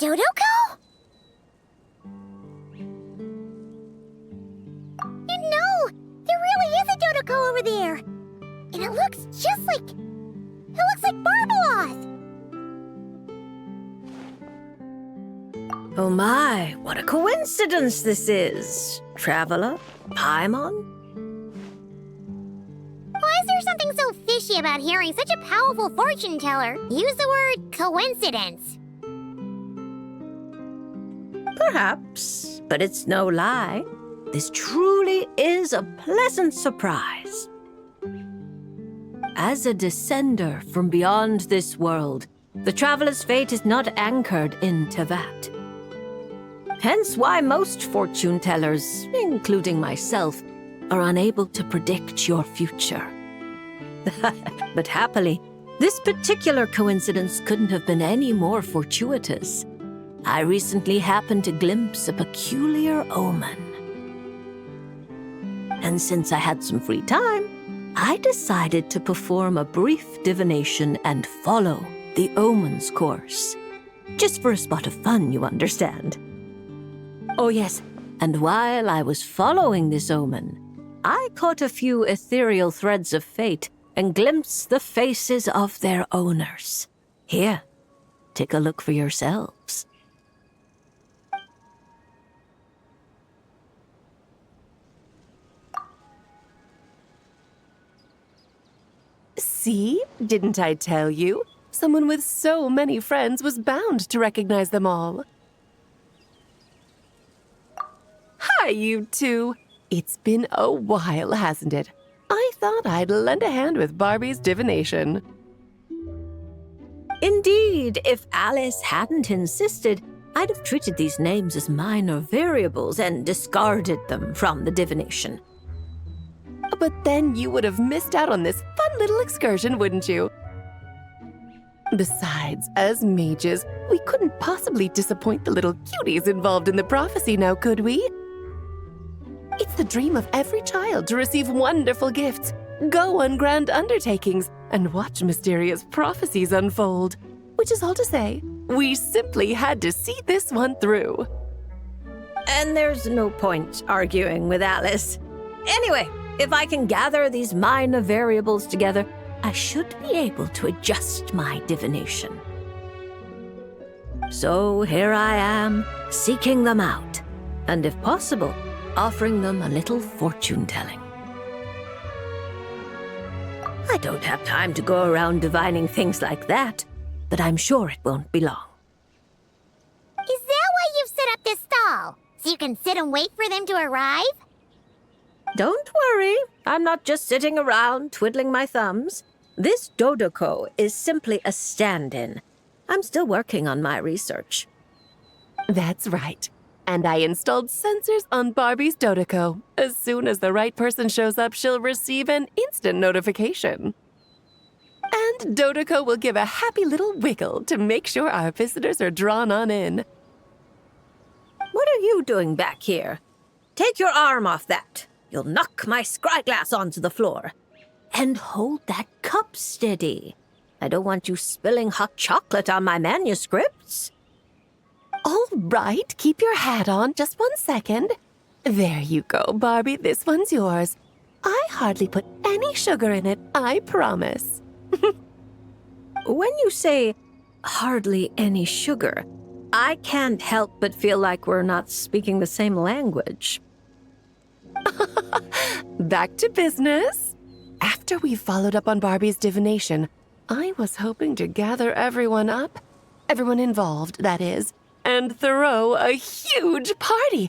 Dodoko? No! There really is a Dodoko over there! And it looks just like... It looks like Barbalos! Oh my, what a coincidence this is. Traveler? Paimon? Why is there something so fishy about hearing such a powerful fortune teller use the word coincidence? Perhaps, but it's no lie. This truly is a pleasant surprise. As a descender from beyond this world, the traveler's fate is not anchored in Tevat. Hence why most fortune tellers, including myself, are unable to predict your future. But happily, this particular coincidence couldn't have been any more fortuitous. I recently happened to glimpse a peculiar omen. And since I had some free time, I decided to perform a brief divination and follow the omen's course. Just for a spot of fun, you understand. Oh yes, and while I was following this omen, I caught a few ethereal threads of fate and glimpsed the faces of their owners. Here, take a look for yourselves. See? Didn't I tell you? Someone with so many friends was bound to recognize them all. Hi, you two. It's been a while, hasn't it? I thought I'd lend a hand with Barbie's divination. Indeed, if Alice hadn't insisted, I'd have treated these names as minor variables and discarded them from the divination. But then you would have missed out on this fun little excursion, wouldn't you? Besides, as mages, we couldn't possibly disappoint the little cuties involved in the prophecy now, could we? It's the dream of every child to receive wonderful gifts, go on grand undertakings, and watch mysterious prophecies unfold. Which is all to say, we simply had to see this one through. And there's no point arguing with Alice. Anyway, if I can gather these minor variables together, I should be able to adjust my divination. So here I am, seeking them out, and if possible, offering them a little fortune-telling. I don't have time to go around divining things like that, but I'm sure it won't be long. Is that why you've set up this stall? So you can sit and wait for them to arrive? Don't worry, I'm not just sitting around twiddling my thumbs. This Dodoko is simply a stand-in. I'm still working on my research. That's right. And I installed sensors on Barbie's Dodoko. As soon as the right person shows up, she'll receive an instant notification. And Dodoko will give a happy little wiggle to make sure our visitors are drawn on in. What are you doing back here? Take your arm off that. You'll knock my scryglass onto the floor. And hold that cup steady. I don't want you spilling hot chocolate on my manuscripts. All right, keep your hat on just 1 second. There you go, Barbie, this one's yours. I hardly put any sugar in it, I promise. When you say hardly any sugar, I can't help but feel like we're not speaking the same language. Back to business. After we followed up on Barbie's divination, I was hoping to gather everyone involved, that is, and throw a huge party.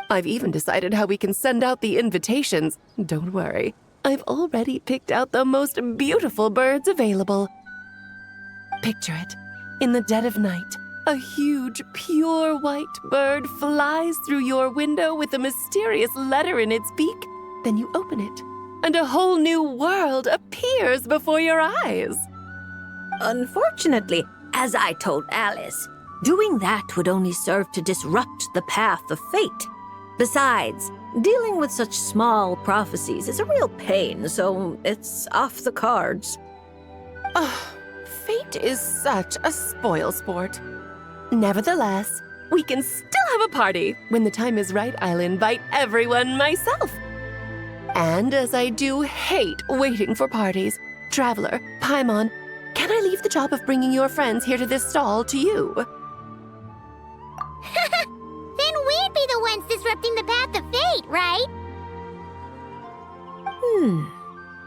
I've even decided how we can send out the invitations. Don't worry, I've already picked out the most beautiful birds available. Picture it. In the dead of night, a huge, pure white bird flies through your window with a mysterious letter in its beak. Then you open it, and a whole new world appears before your eyes. Unfortunately, as I told Alice, doing that would only serve to disrupt the path of fate. Besides, dealing with such small prophecies is a real pain, so it's off the cards. Oh, Fate is such a spoil sport. Nevertheless, we can still have a party. When the time is right, I'll invite everyone myself. And as I do hate waiting for parties, Traveler, Paimon, can I leave the job of bringing your friends here to this stall to you? Then we'd be the ones disrupting the path of fate, right?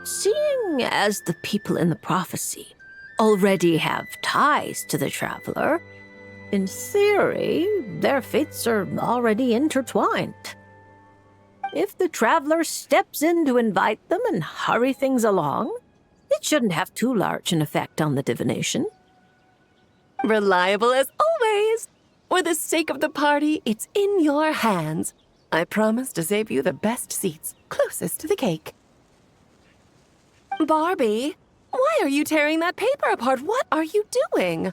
Seeing as the people in the prophecy already have ties to the Traveler, in theory, their fates are already intertwined. If the Traveler steps in to invite them and hurry things along, it shouldn't have too large an effect on the divination. Reliable as always. For the sake of the party, it's in your hands. I promise to save you the best seats, closest to the cake. Barbie, why are you tearing that paper apart? What are you doing?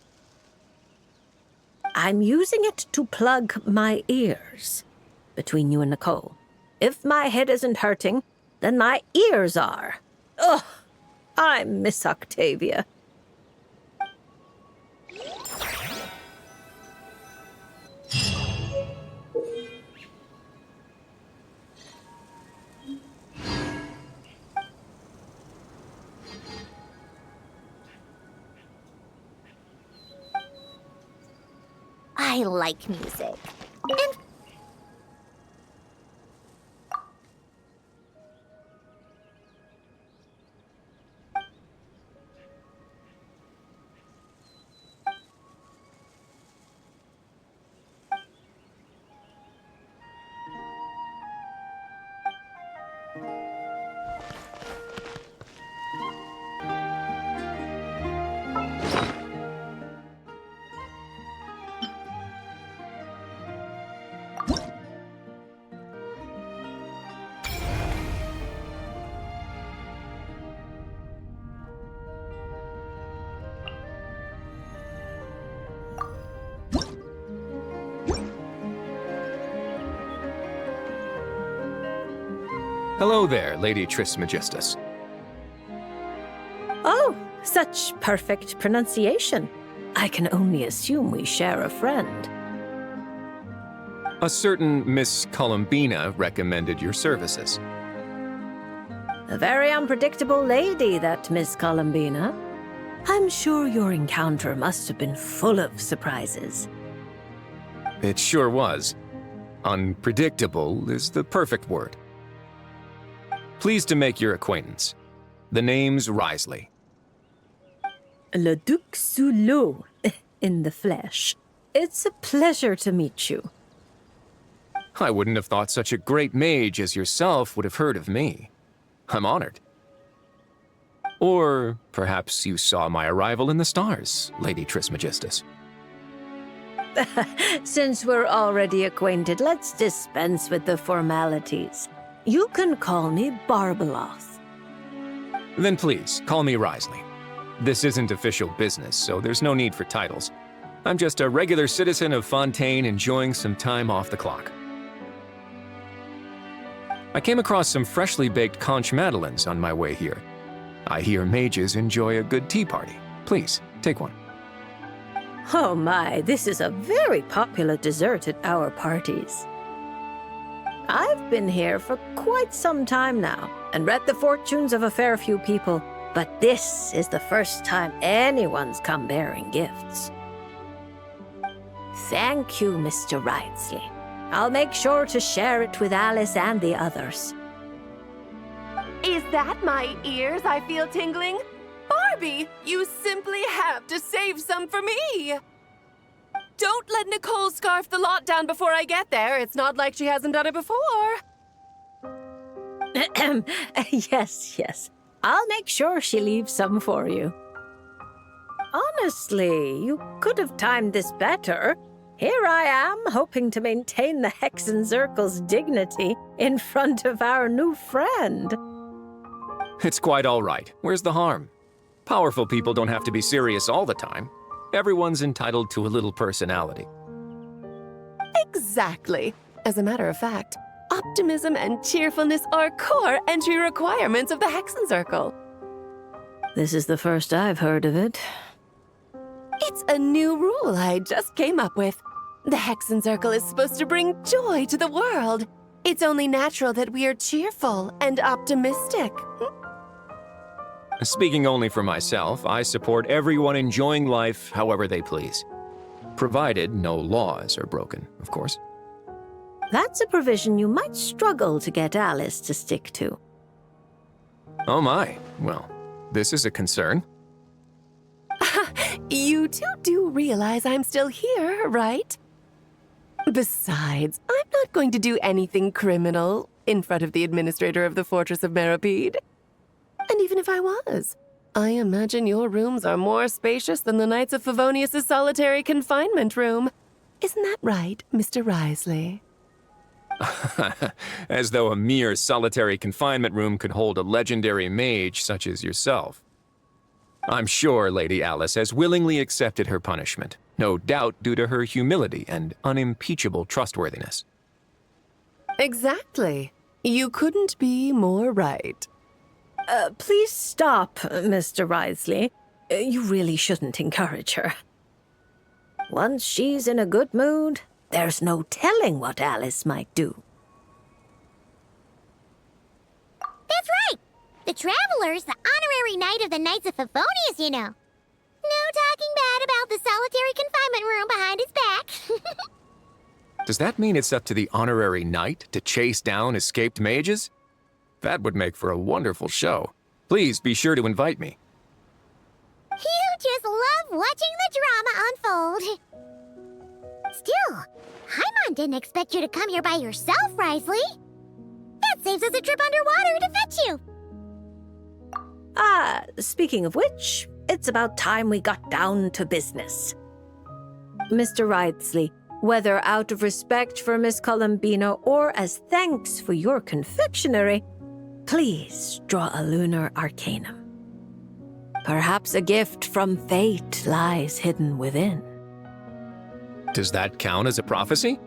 I'm using it to plug my ears. Between you and Nicole, if my head isn't hurting, then my ears are. Ugh, I miss Octavia. I like music. And Hello there, Lady Trismegistus. Oh, such perfect pronunciation. I can only assume we share a friend. A certain Miss Columbina recommended your services. A very unpredictable lady, that Miss Columbina. I'm sure your encounter must have been full of surprises. It sure was. Unpredictable is the perfect word. Pleased to make your acquaintance. The name's Risley. Le Duc sous l'eau, in the flesh. It's a pleasure to meet you. I wouldn't have thought such a great mage as yourself would have heard of me. I'm honored. Or perhaps you saw my arrival in the stars, Lady Trismegistus. Since we're already acquainted, let's dispense with the formalities. You can call me Barbeloth. Then please, call me Risley. This isn't official business, so there's no need for titles. I'm just a regular citizen of Fontaine enjoying some time off the clock. I came across some freshly baked conch madeleines on my way here. I hear mages enjoy a good tea party. Please, take one. Oh my, this is a very popular dessert at our parties. I've been here for quite some time now and read the fortunes of a fair few people, but this is the first time anyone's come bearing gifts. Thank you, Mr. Risley. I'll make sure to share it with Alice and the others. Is that my ears I feel tingling? Barbie, you simply have to save some for me! Don't let Nicole scarf the lot down before I get there. It's not like she hasn't done it before. Yes. I'll make sure she leaves some for you. Honestly, you could have timed this better. Here I am, hoping to maintain the Hexen Circle's dignity in front of our new friend. It's quite all right. Where's the harm? Powerful people don't have to be serious all the time. Everyone's entitled to a little personality. Exactly. As a matter of fact, optimism and cheerfulness are core entry requirements of the Hexen Circle. This is the first I've heard of it. It's a new rule I just came up with. The Hexen Circle is supposed to bring joy to the world. It's only natural that we are cheerful and optimistic. Speaking only for myself, I support everyone enjoying life however they please. Provided no laws are broken, of course. That's a provision you might struggle to get Alice to stick to. Oh my, well, this is a concern. You two do realize I'm still here, right? Besides, I'm not going to do anything criminal in front of the administrator of the Fortress of Meripede. And even if I was, I imagine your rooms are more spacious than the Knights of Favonius' solitary confinement room. Isn't that right, Mr. Risley? As though a mere solitary confinement room could hold a legendary mage such as yourself. I'm sure Lady Alice has willingly accepted her punishment, no doubt due to her humility and unimpeachable trustworthiness. Exactly. You couldn't be more right. Please stop, Mr. Risley. You really shouldn't encourage her. Once she's in a good mood, there's no telling what Alice might do. That's right! The Traveler's the honorary knight of the Knights of Favonius, you know. No talking bad about the solitary confinement room behind his back. Does that mean it's up to the honorary knight to chase down escaped mages? That would make for a wonderful show. Please be sure to invite me. You just love watching the drama unfold. Still, Haimon didn't expect you to come here by yourself, Risley. That saves us a trip underwater to fetch you. Speaking of which, it's about time we got down to business. Mr. Risley, whether out of respect for Miss Columbina or as thanks for your confectionery, please draw a lunar arcanum. Perhaps a gift from fate lies hidden within. Does that count as a prophecy?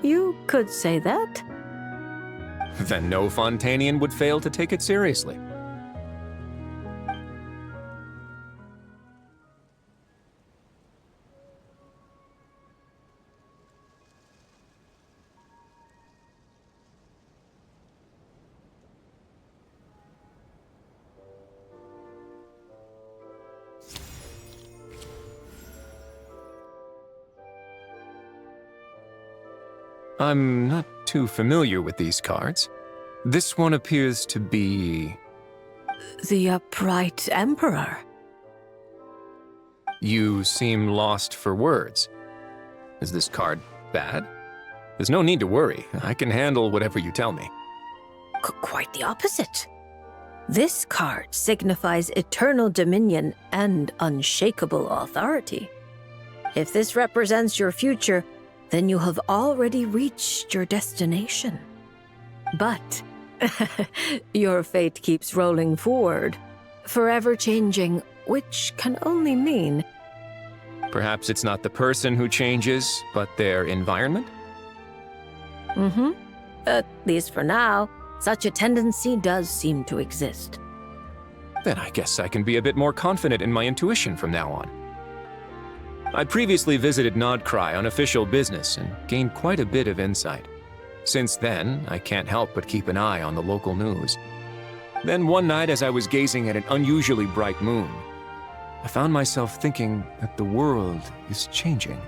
You could say that. Then no Fontanian would fail to take it seriously. I'm not too familiar with these cards. This one appears to be... The upright emperor. You seem lost for words. Is this card bad? There's no need to worry. I can handle whatever you tell me. Quite the opposite. This card signifies eternal dominion and unshakable authority. If this represents your future, then you have already reached your destination. But your fate keeps rolling forward, forever changing, which can only mean... Perhaps it's not the person who changes, but their environment? At least for now, such a tendency does seem to exist. Then I guess I can be a bit more confident in my intuition from now on. I previously visited Nodcry on official business and gained quite a bit of insight. Since then, I can't help but keep an eye on the local news. Then one night as I was gazing at an unusually bright moon, I found myself thinking that the world is changing.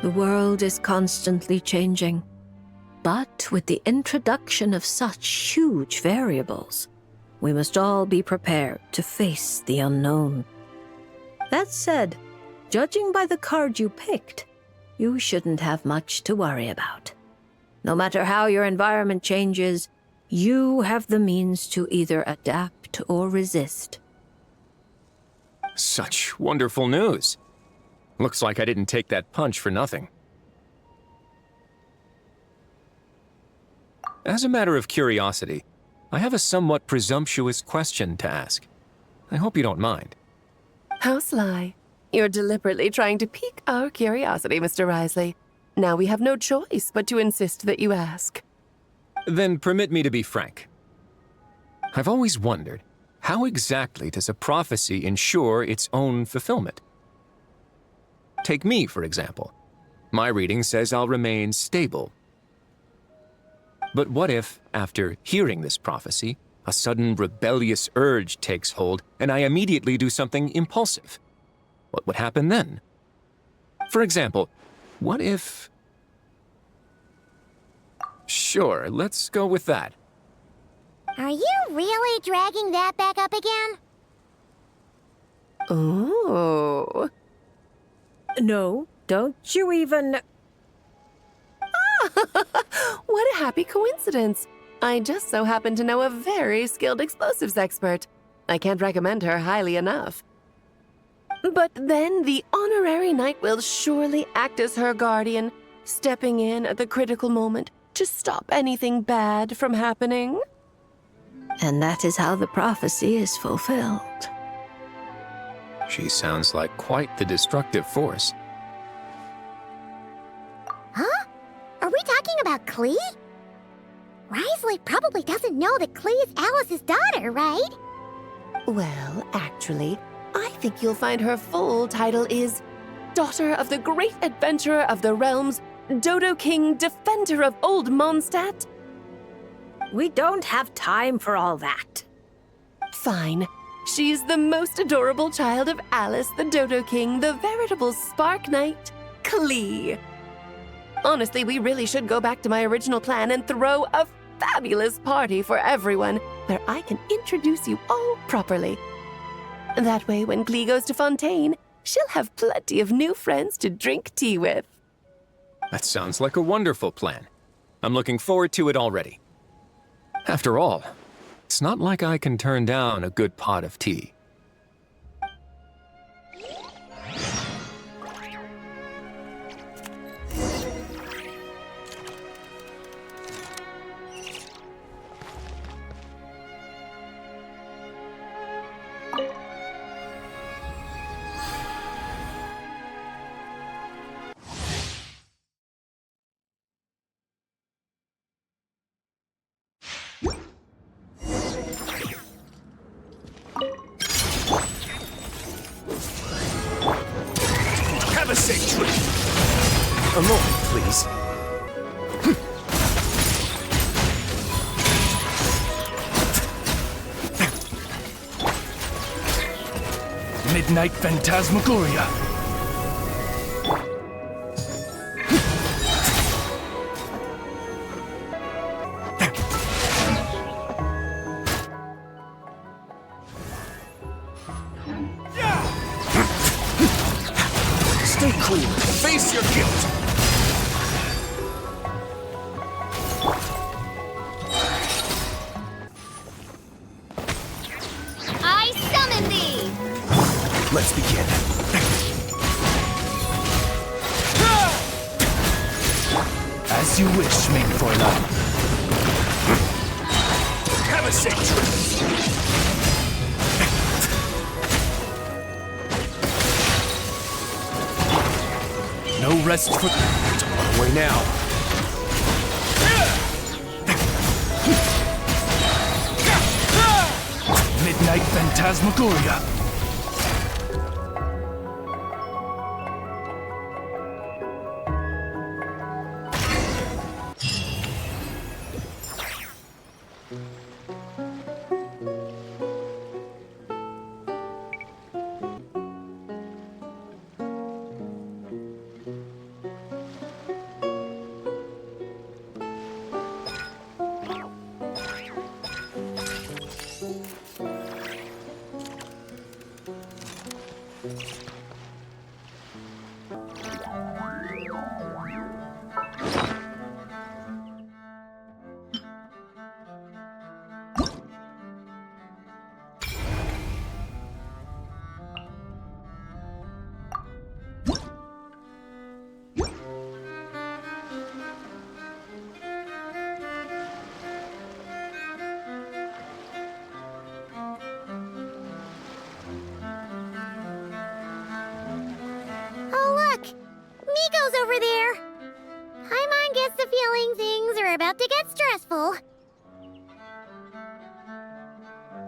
The world is constantly changing. But with the introduction of such huge variables, we must all be prepared to face the unknown. That said, judging by the card you picked, you shouldn't have much to worry about. No matter how your environment changes, you have the means to either adapt or resist. Such wonderful news. Looks like I didn't take that punch for nothing. As a matter of curiosity, I have a somewhat presumptuous question to ask. I hope you don't mind. How sly. You're deliberately trying to pique our curiosity, Mr. Risley. Now we have no choice but to insist that you ask. Then permit me to be frank. I've always wondered, how exactly does a prophecy ensure its own fulfillment? Take me, for example. My reading says I'll remain stable. But what if, after hearing this prophecy, a sudden rebellious urge takes hold and I immediately do something impulsive? What would happen then? For example, what if... Sure, let's go with that. Are you really dragging that back up again? Oh. No, don't you even... What a happy coincidence. I just so happen to know a very skilled explosives expert. I can't recommend her highly enough. But then the honorary knight will surely act as her guardian, stepping in at the critical moment to stop anything bad from happening. And that is how the prophecy is fulfilled. She sounds like quite the destructive force. Huh? Are we talking about Klee? Risley probably doesn't know that Klee is Alice's daughter, right? Well, actually, I think you'll find her full title is Daughter of the Great Adventurer of the Realms, Dodo King, Defender of Old Mondstadt. We don't have time for all that. Fine. She's the most adorable child of Alice, the Dodo King, the veritable Spark Knight, Klee. Honestly, we really should go back to my original plan and throw a fabulous party for everyone, where I can introduce you all properly. That way, when Klee goes to Fontaine, she'll have plenty of new friends to drink tea with. That sounds like a wonderful plan. I'm looking forward to it already. After all, it's not like I can turn down a good pot of tea. Have a safe trip. A moment, please. Midnight Phantasmagoria. Stay cool. Face your guilt. I summon thee! Let's begin. As you wish, main Fräulein. Have a safe trip. No rest for... It's on the way now. Midnight Phantasmagoria.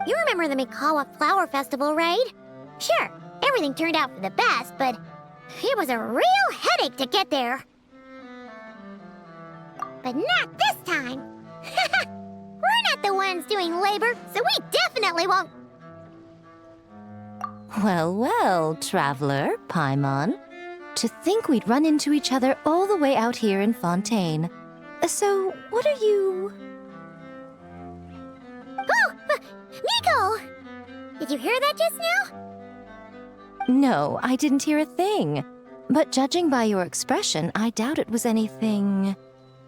You remember the Mikawa Flower Festival, right? Sure, everything turned out for the best, but it was a real headache to get there. But not this time. We're not the ones doing labor, so we definitely won't. Well, well, traveler, Paimon. To think we'd run into each other all the way out here in Fontaine. So, what are you... Oh! Nico! Did you hear that just now? No, I didn't hear a thing. But judging by your expression, I doubt it was anything...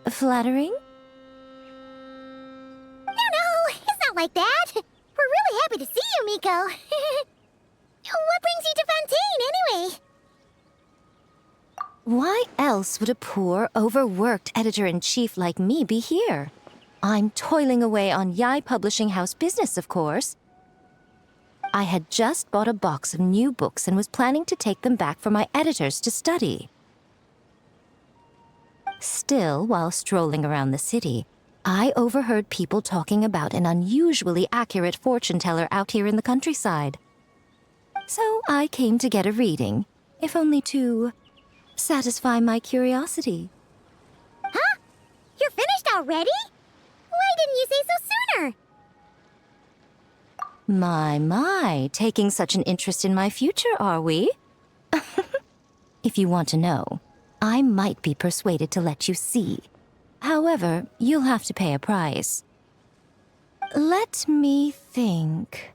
flattering? No, it's not like that. We're really happy to see you, Miko. What brings you to Fontaine, anyway? Why else would a poor, overworked editor-in-chief like me be here? I'm toiling away on Yai Publishing House business, of course. I had just bought a box of new books and was planning to take them back for my editors to study. Still, while strolling around the city, I overheard people talking about an unusually accurate fortune teller out here in the countryside. So I came to get a reading, if only to satisfy my curiosity. Huh? You're finished already? Why didn't you say so sooner? My, taking such an interest in my future, are we? If you want to know, I might be persuaded to let you see. However, you'll have to pay a price. Let me think.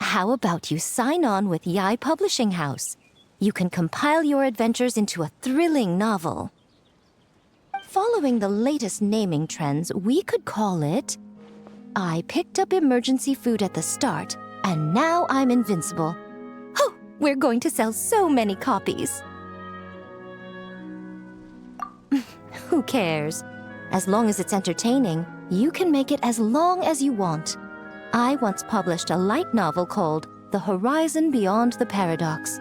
How about you sign on with Yai Publishing House? You can compile your adventures into a thrilling novel. Following the latest naming trends, we could call it... I picked up emergency food at the start, and now I'm invincible. Oh, we're going to sell so many copies. Who cares? As long as it's entertaining, you can make it as long as you want. I once published a light novel called The Horizon Beyond the Paradox.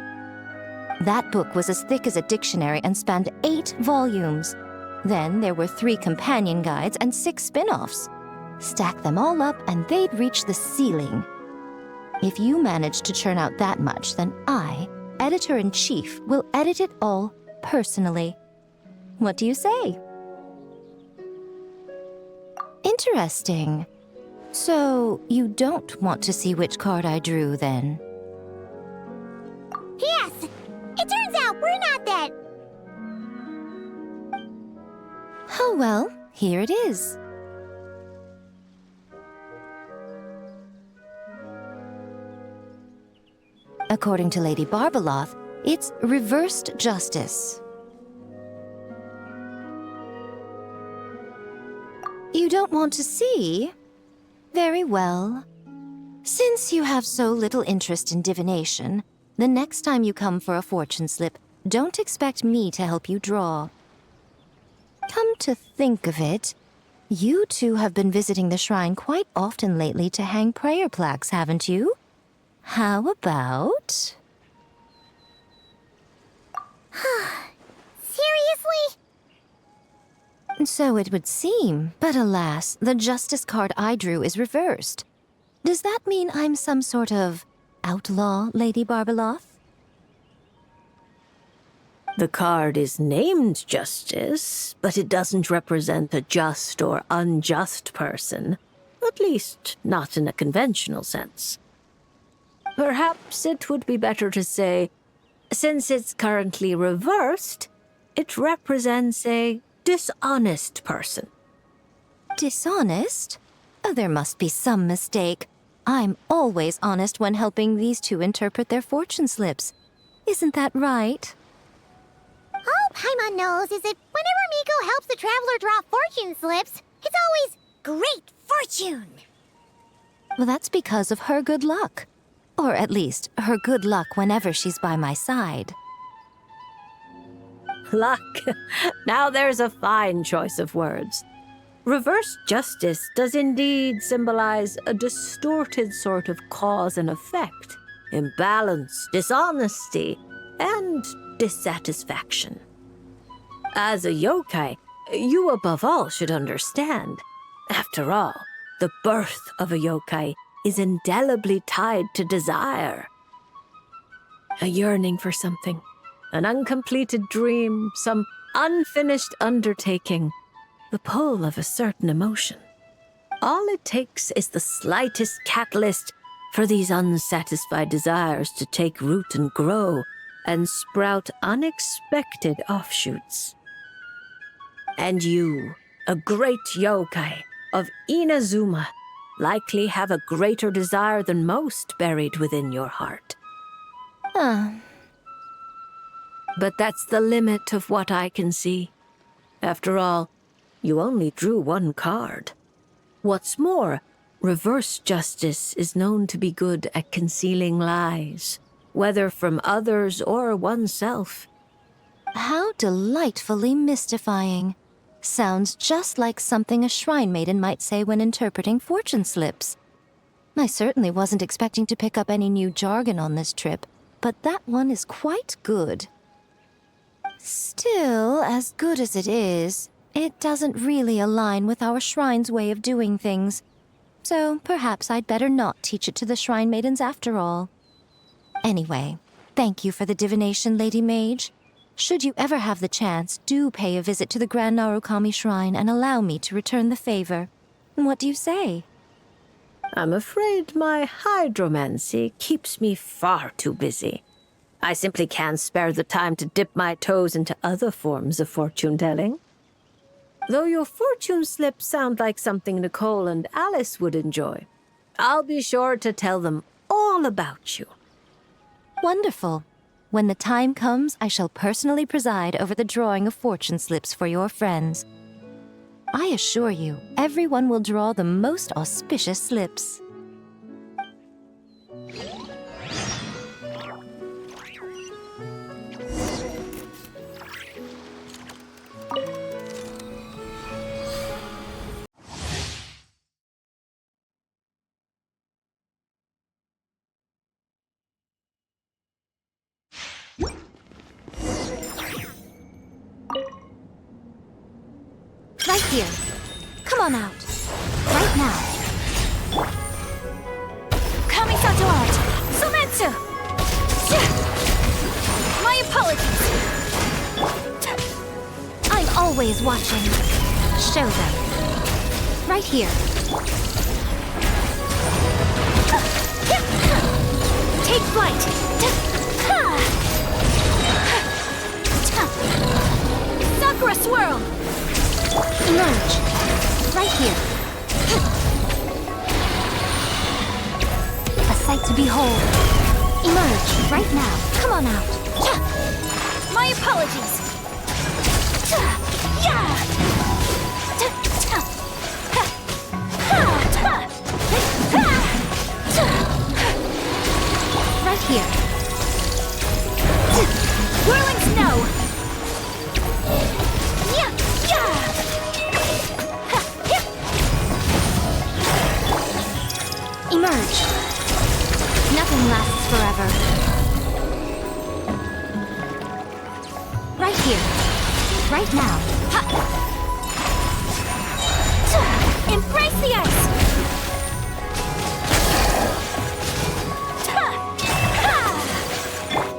That book was as thick as a dictionary and spanned 8 volumes. Then there were 3 companion guides and 6 spin-offs. Stack them all up and they'd reach the ceiling. If you manage to churn out that much, then I, editor-in-chief, will edit it all personally. What do you say? Interesting. So, you don't want to see which card I drew, then? Yes! It turns out we're not that... Oh well, here it is. According to Lady Barbeloth, it's reversed justice. You don't want to see? Very well. Since you have so little interest in divination, the next time you come for a fortune slip, don't expect me to help you draw. Come to think of it, you two have been visiting the shrine quite often lately to hang prayer plaques, haven't you? How about... Seriously? So it would seem, but alas, the justice card I drew is reversed. Does that mean I'm some sort of outlaw, Lady Barbeloth? The card is named Justice, but it doesn't represent a just or unjust person. At least, not in a conventional sense. Perhaps it would be better to say, since it's currently reversed, it represents a dishonest person. Dishonest? Oh, there must be some mistake. I'm always honest when helping these two interpret their fortune slips. Isn't that right? All Paimon knows is that whenever Miko helps the traveler draw fortune slips, it's always great fortune. Well, that's because of her good luck. Or at least, her good luck whenever she's by my side. Luck. Now there's a fine choice of words. Reverse justice does indeed symbolize a distorted sort of cause and effect, imbalance, dishonesty, and dissatisfaction. As a yokai, you above all should understand. After all, the birth of a yokai is indelibly tied to desire. A yearning for something, an uncompleted dream, some unfinished undertaking, the pull of a certain emotion. All it takes is the slightest catalyst for these unsatisfied desires to take root and grow and sprout unexpected offshoots. And you, a great yokai of Inazuma, likely have a greater desire than most buried within your heart. But that's the limit of what I can see. After all, you only drew one card. What's more, reverse justice is known to be good at concealing lies, whether from others or oneself. How delightfully mystifying. Sounds just like something a shrine maiden might say when interpreting fortune slips. I certainly wasn't expecting to pick up any new jargon on this trip, but that one is quite good. Still, as good as it is, it doesn't really align with our shrine's way of doing things. So perhaps I'd better not teach it to the shrine maidens after all. Anyway, thank you for the divination, Lady Mage. Should you ever have the chance, do pay a visit to the Grand Narukami Shrine and allow me to return the favor. What do you say? I'm afraid my hydromancy keeps me far too busy. I simply can't spare the time to dip my toes into other forms of fortune-telling. Though your fortune slips sound like something Nicole and Alice would enjoy, I'll be sure to tell them all about you. Wonderful. When the time comes, I shall personally preside over the drawing of fortune slips for your friends. I assure you, everyone will draw the most auspicious slips. Right here. Come on out. Right now. Kamisato art. Sometsu! My apologies. I'm always watching. Show them. Right here. Take flight. Sakura swirl. Emerge. Right here. A sight to behold. Emerge. Right now. Come on out. My apologies. Right here. Whirling snow. Emerge. Nothing lasts forever. Right here. Right now. Embrace the ice!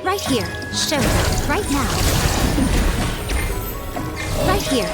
Right here. Show them. Right now. Right here.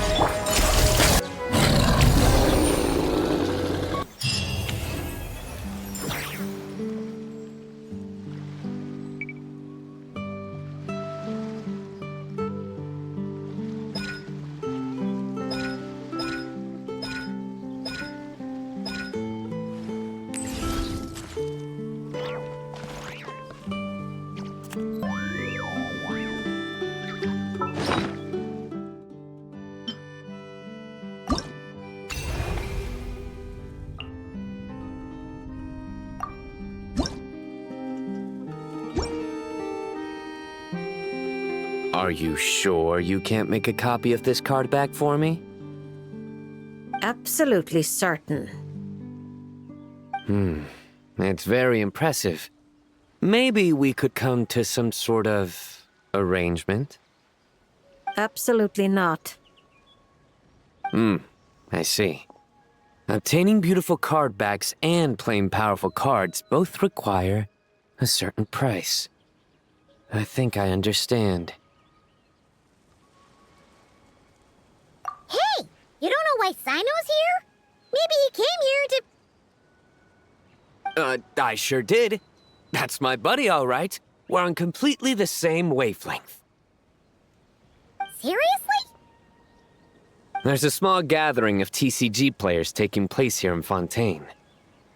Are you sure you can't make a copy of this card back for me? Absolutely certain. It's very impressive. Maybe we could come to some sort of arrangement? Absolutely not. I see. Obtaining beautiful card backs and playing powerful cards both require a certain price. I think I understand. Hey, you don't know why Sino's here? Maybe he came here to... I sure did. That's my buddy, all right. We're on completely the same wavelength. Seriously? There's a small gathering of TCG players taking place here in Fontaine.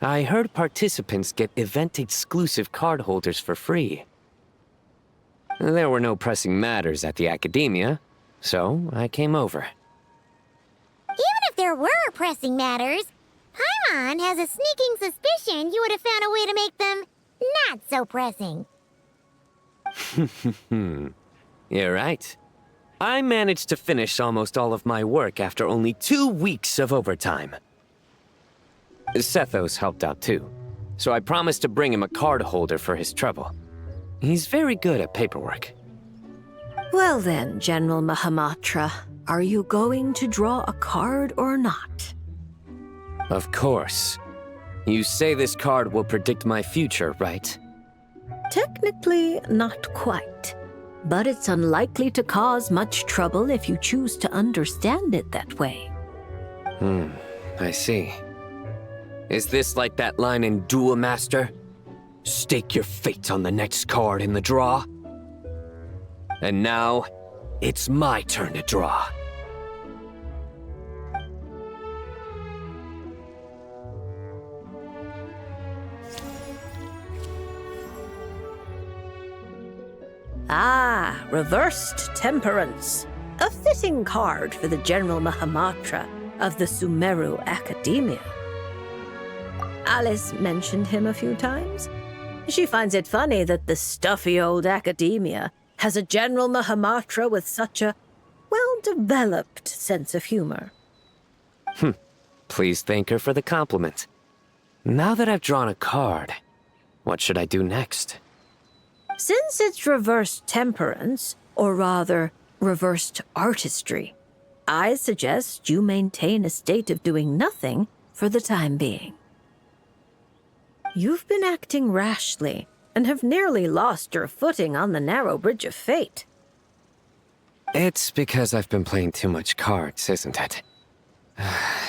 I heard participants get event-exclusive card holders for free. There were no pressing matters at the academia, so I came over. Even if there were pressing matters, Paimon has a sneaking suspicion you would have found a way to make them not so pressing. You're right. I managed to finish almost all of my work after only 2 weeks of overtime. Sethos helped out too, so I promised to bring him a card holder for his trouble. He's very good at paperwork. Well then, General Mahamatra, are you going to draw a card or not? Of course. You say this card will predict my future, right? Technically, not quite. But it's unlikely to cause much trouble if you choose to understand it that way. I see. Is this like that line in Duel Master? Stake your fate on the next card in the draw? And now, it's my turn to draw. Ah, Reversed Temperance. A fitting card for the General Mahamatra of the Sumeru Academia. Alice mentioned him a few times. She finds it funny that the stuffy old academia has a General Mahamatra with such a well-developed sense of humor. Please thank her for the compliment. Now that I've drawn a card, what should I do next? Since it's reversed temperance, or rather, reversed artistry, I suggest you maintain a state of doing nothing for the time being. You've been acting rashly, and have nearly lost your footing on the narrow bridge of fate. It's because I've been playing too much cards, isn't it?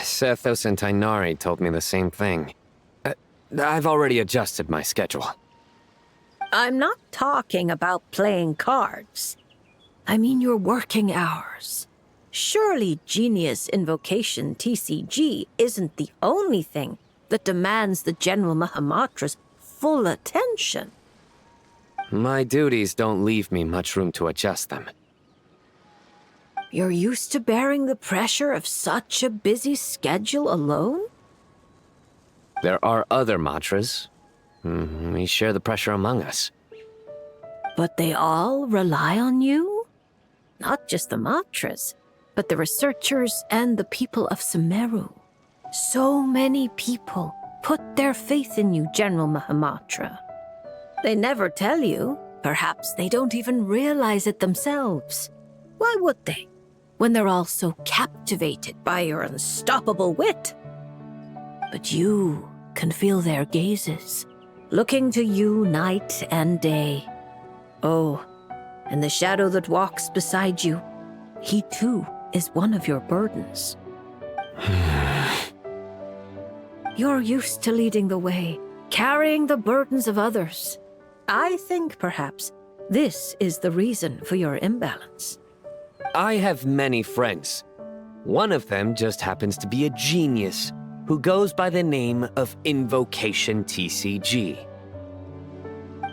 Sethos and Tainari told me the same thing. I've already adjusted my schedule. I'm not talking about playing cards. I mean your working hours. Surely Genius Invocation TCG isn't the only thing that demands the General Mahamatra's full attention. My duties don't leave me much room to adjust them. You're used to bearing the pressure of such a busy schedule alone? There are other mantras. We share the pressure among us. But they all rely on you? Not just the mantras, but the researchers and the people of Sumeru. So many people put their faith in you, General Mahamatra. They never tell you. Perhaps they don't even realize it themselves. Why would they, when they're all so captivated by your unstoppable wit? But you can feel their gazes, looking to you night and day. Oh, and the shadow that walks beside you, he too is one of your burdens. You're used to leading the way, carrying the burdens of others. I think, perhaps, this is the reason for your imbalance. I have many friends. One of them just happens to be a genius who goes by the name of Invocation TCG.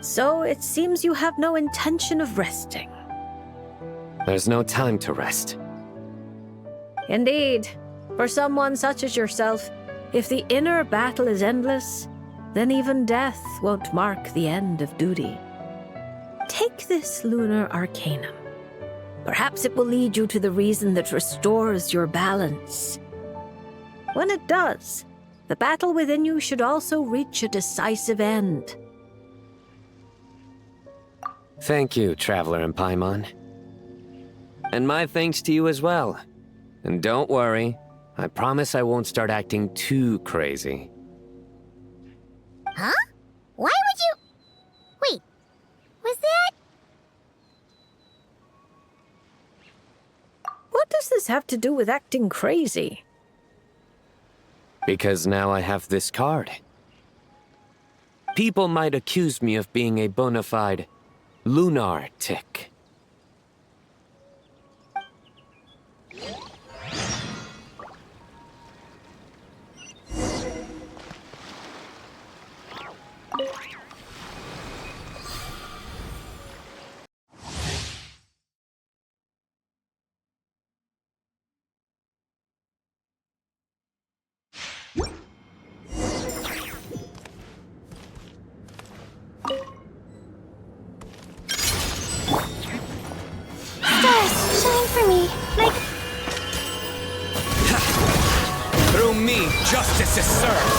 So it seems you have no intention of resting. There's no time to rest. Indeed. For someone such as yourself, if the inner battle is endless, then even death won't mark the end of duty. Take this lunar arcanum. Perhaps it will lead you to the reason that restores your balance. When it does, the battle within you should also reach a decisive end. Thank you, Traveler and Paimon. And my thanks to you as well. And don't worry, I promise I won't start acting too crazy. Huh? Why would you... Wait, was that... What does this have to do with acting crazy? Because now I have this card. People might accuse me of being a bona fide lunatic. Stars, shine for me. Like... Through me, justice is served.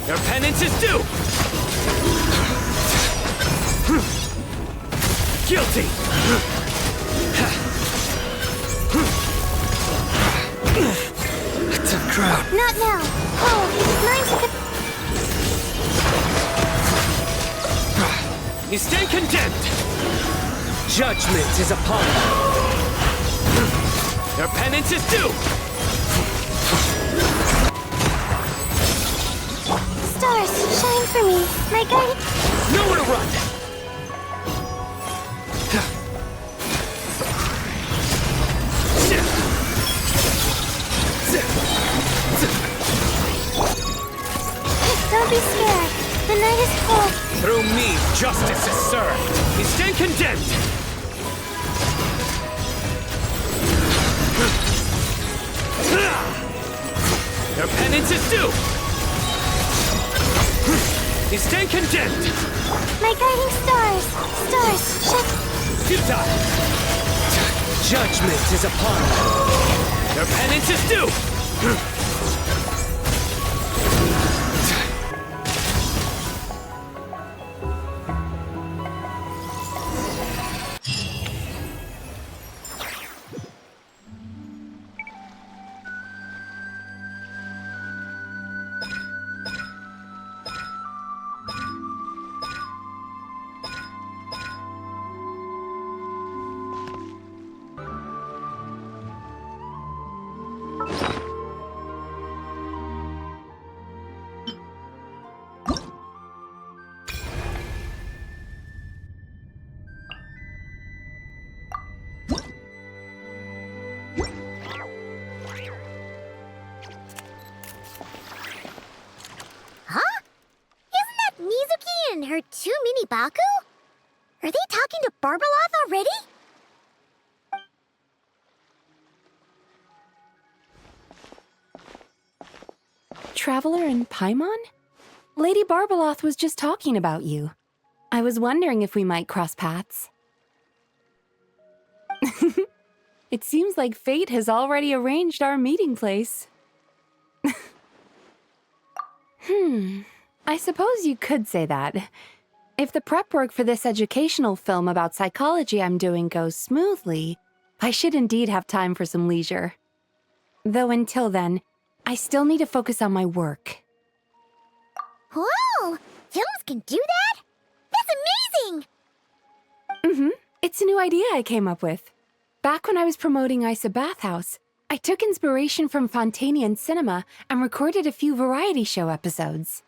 Your penance is due. Guilty. Tough crowd. Not now. Oh, mine's a good... You stand condemned. Judgment is upon you. Your penance is due. Stars, shine for me. My guide... Nowhere to run. Don't be scared. The night is cold. Through me, justice is served. You stand condemned. Your penance is due. You stand condemned. My guiding stars. Stars, shine... Futile. Judgment is upon you. Your penance is due. Huh? Isn't that Mizuki and her two mini Baku? Are they talking to Barbeloth already? Traveler and Paimon? Lady Barbeloth was just talking about you. I was wondering if we might cross paths. It seems like fate has already arranged our meeting place. I suppose you could say that. If the prep work for this educational film about psychology I'm doing goes smoothly, I should indeed have time for some leisure. Though until then, I still need to focus on my work. Whoa! Films can do that? That's amazing! It's a new idea I came up with. Back when I was promoting Isa Bathhouse, I took inspiration from Fontanian cinema and recorded a few variety show episodes.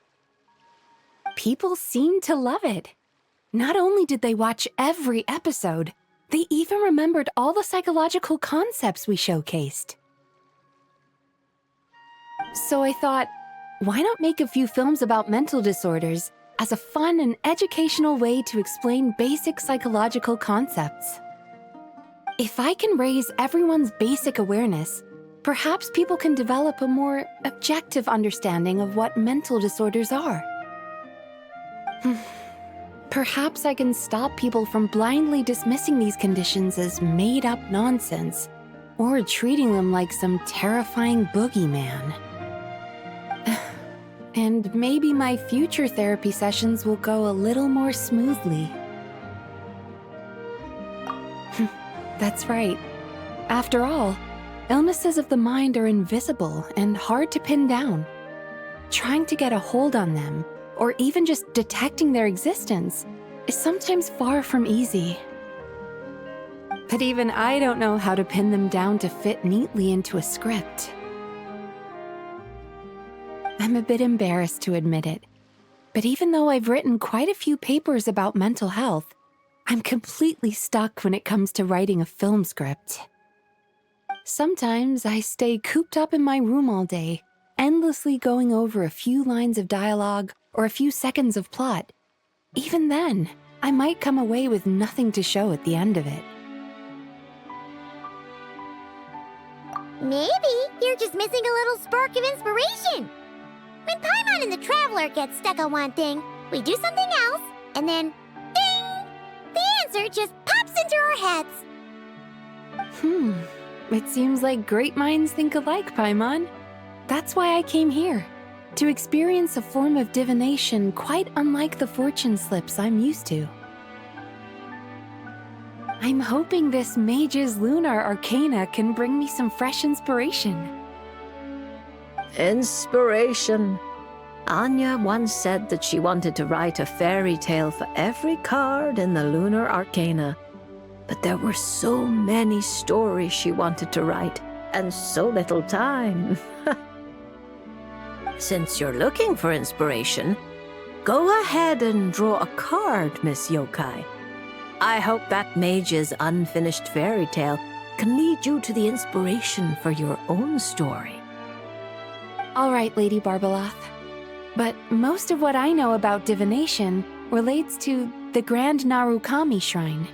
People seemed to love it. Not only did they watch every episode, they even remembered all the psychological concepts we showcased. So I thought, why not make a few films about mental disorders as a fun and educational way to explain basic psychological concepts? If I can raise everyone's basic awareness, perhaps people can develop a more objective understanding of what mental disorders are. Perhaps I can stop people from blindly dismissing these conditions as made-up nonsense, or treating them like some terrifying boogeyman. And maybe my future therapy sessions will go a little more smoothly. That's right. After all, Illnesses of the mind are invisible and hard to pin down. Trying to get a hold on them, or even just detecting their existence, is sometimes far from easy. But even I don't know how to pin them down to fit neatly into a script. I'm a bit embarrassed to admit it, but even though I've written quite a few papers about mental health, I'm completely stuck when it comes to writing a film script. Sometimes I stay cooped up in my room all day, endlessly going over a few lines of dialogue or a few seconds of plot. Even then, I might come away with nothing to show at the end of it. Maybe you're just missing a little spark of inspiration. When Paimon and the Traveler get stuck on one thing, we do something else, and then, ding! The answer just pops into our heads. It seems like great minds think alike, Paimon. That's why I came here, to experience a form of divination quite unlike the fortune slips I'm used to. I'm hoping this mage's lunar arcana can bring me some fresh inspiration. Inspiration. Anya once said that she wanted to write a fairy tale for every card in the lunar arcana. But there were so many stories she wanted to write, and so little time. Since you're looking for inspiration, go ahead and draw a card, Miss Yokai. I hope that mage's unfinished fairy tale can lead you to the inspiration for your own story. All right, Lady Barbeloth. But most of what I know about divination relates to the Grand Narukami Shrine.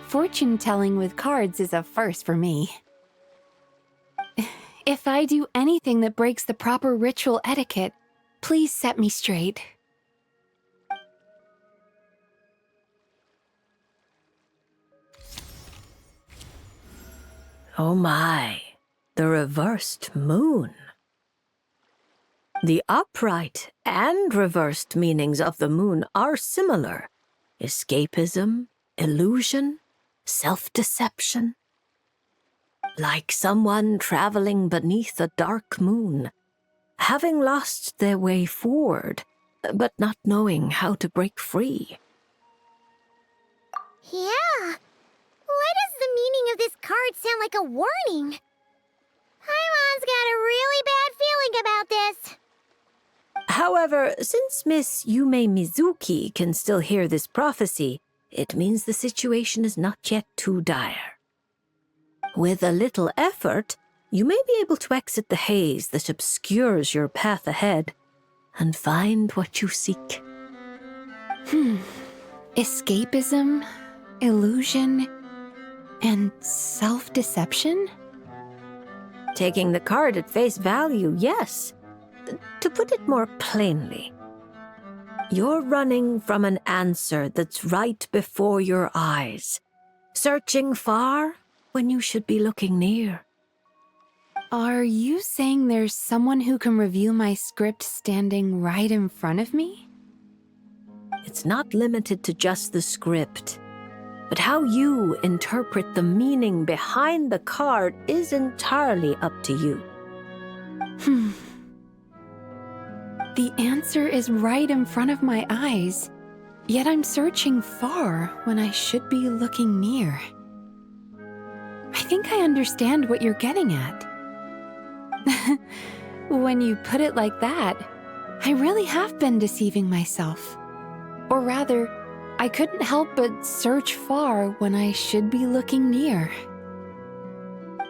Fortune-telling with cards is a first for me. If I do anything that breaks the proper ritual etiquette, please set me straight. Oh my, the reversed moon. The upright and reversed meanings of the moon are similar. Escapism, illusion, self-deception. Like someone traveling beneath a dark moon, having lost their way forward, but not knowing how to break free. Yeah. Why does the meaning of this card sound like a warning? Paimon's got a really bad feeling about this. However, since Miss Yume Mizuki can still hear this prophecy, it means the situation is not yet too dire. With a little effort, you may be able to exit the haze that obscures your path ahead and find what you seek. Escapism, illusion, and self-deception? Taking the card at face value, yes. To put it more plainly, you're running from an answer that's right before your eyes, searching far when you should be looking near. Are you saying there's someone who can review my script standing right in front of me? It's not limited to just the script, but how you interpret the meaning behind the card is entirely up to you. The answer is right in front of my eyes, yet I'm searching far when I should be looking near. I think I understand what you're getting at. When you put it like that, I really have been deceiving myself. Or rather, I couldn't help but search far when I should be looking near.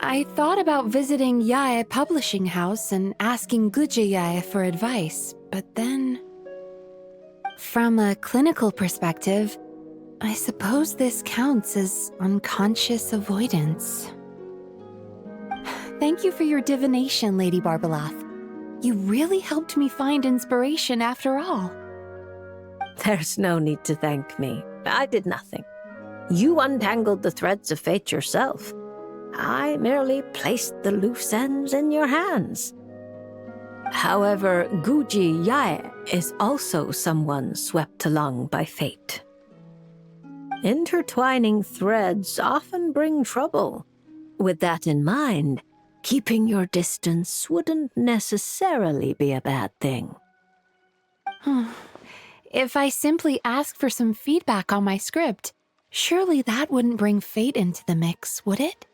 I thought about visiting Yae Publishing House and asking Guja Yae for advice, but then... From a clinical perspective, I suppose this counts as unconscious avoidance. Thank you for your divination, Lady Barbeloth. You really helped me find inspiration after all. There's no need to thank me. I did nothing. You untangled the threads of fate yourself. I merely placed the loose ends in your hands. However, Guji Yae is also someone swept along by fate. Intertwining threads often bring trouble. With that in mind, keeping your distance wouldn't necessarily be a bad thing. If I simply ask for some feedback on my script, surely that wouldn't bring fate into the mix, would it?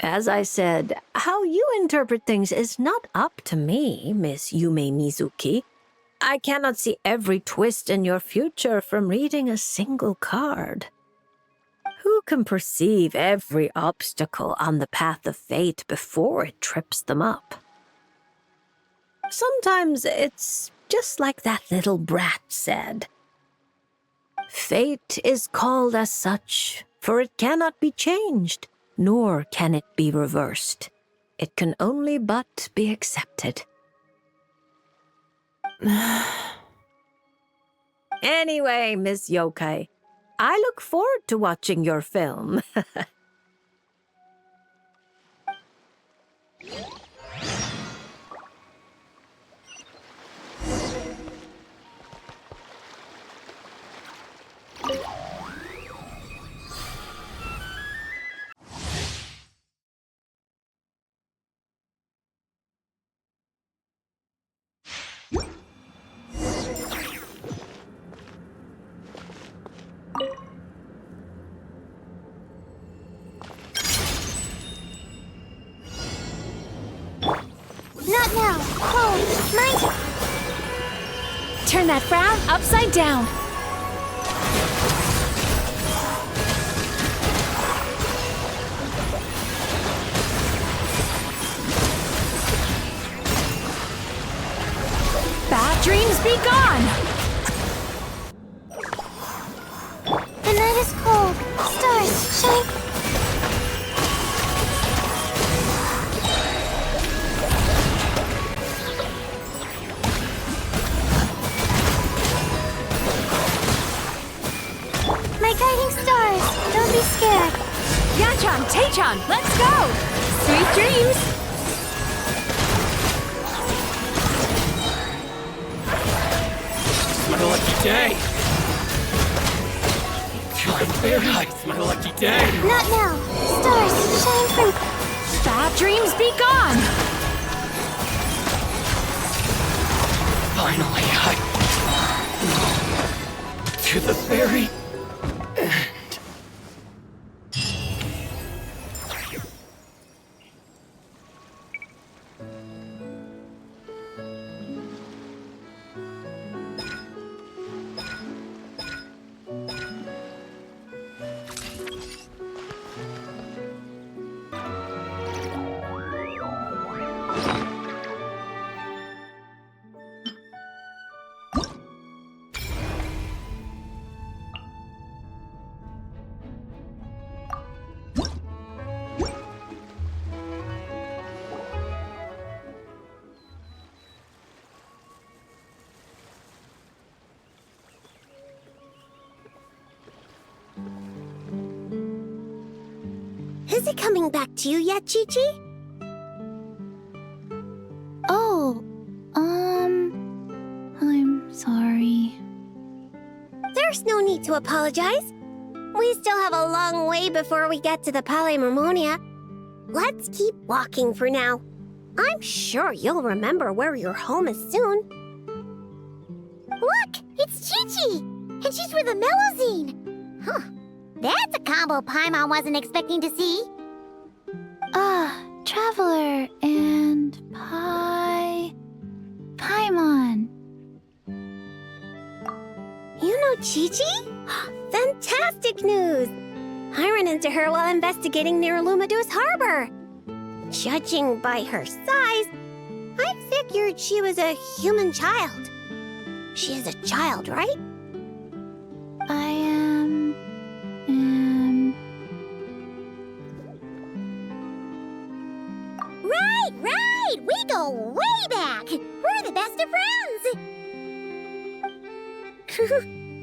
As I said, how you interpret things is not up to me, Miss Yume Mizuki. I cannot see every twist in your future from reading a single card. Who can perceive every obstacle on the path of fate before it trips them up? Sometimes it's just like that little brat said. Fate is called as such, for it cannot be changed, nor can it be reversed. It can only but be accepted. Anyway, Miss Yokai, I look forward to watching your film. Not now. Hold. Mind. Turn that frown upside down. Bad dreams be gone! The night is cold. Stars shine. My guiding stars. Don't be scared. Yachan, Taechan, let's go! Sweet dreams! It's my lucky day! It's my lucky day! Not now. Stars shine from. Bad dreams be gone! Finally, to the very end. Is it coming back to you yet, Chi-Chi? Oh, I'm sorry. There's no need to apologize. We still have a long way before we get to the Palais Mermonia. Let's keep walking for now. I'm sure you'll remember where your home is soon. Look, it's Chi-Chi, and she's with the Mellowzine. Huh, that's a combo Paimon wasn't expecting to see. Traveler and Paimon. You know Chi-Chi? Fantastic news! I ran into her while investigating near Lumadus Harbor. Judging by her size, I figured she was a human child. She is a child, right? I am... Right! We go way back! We're the best of friends!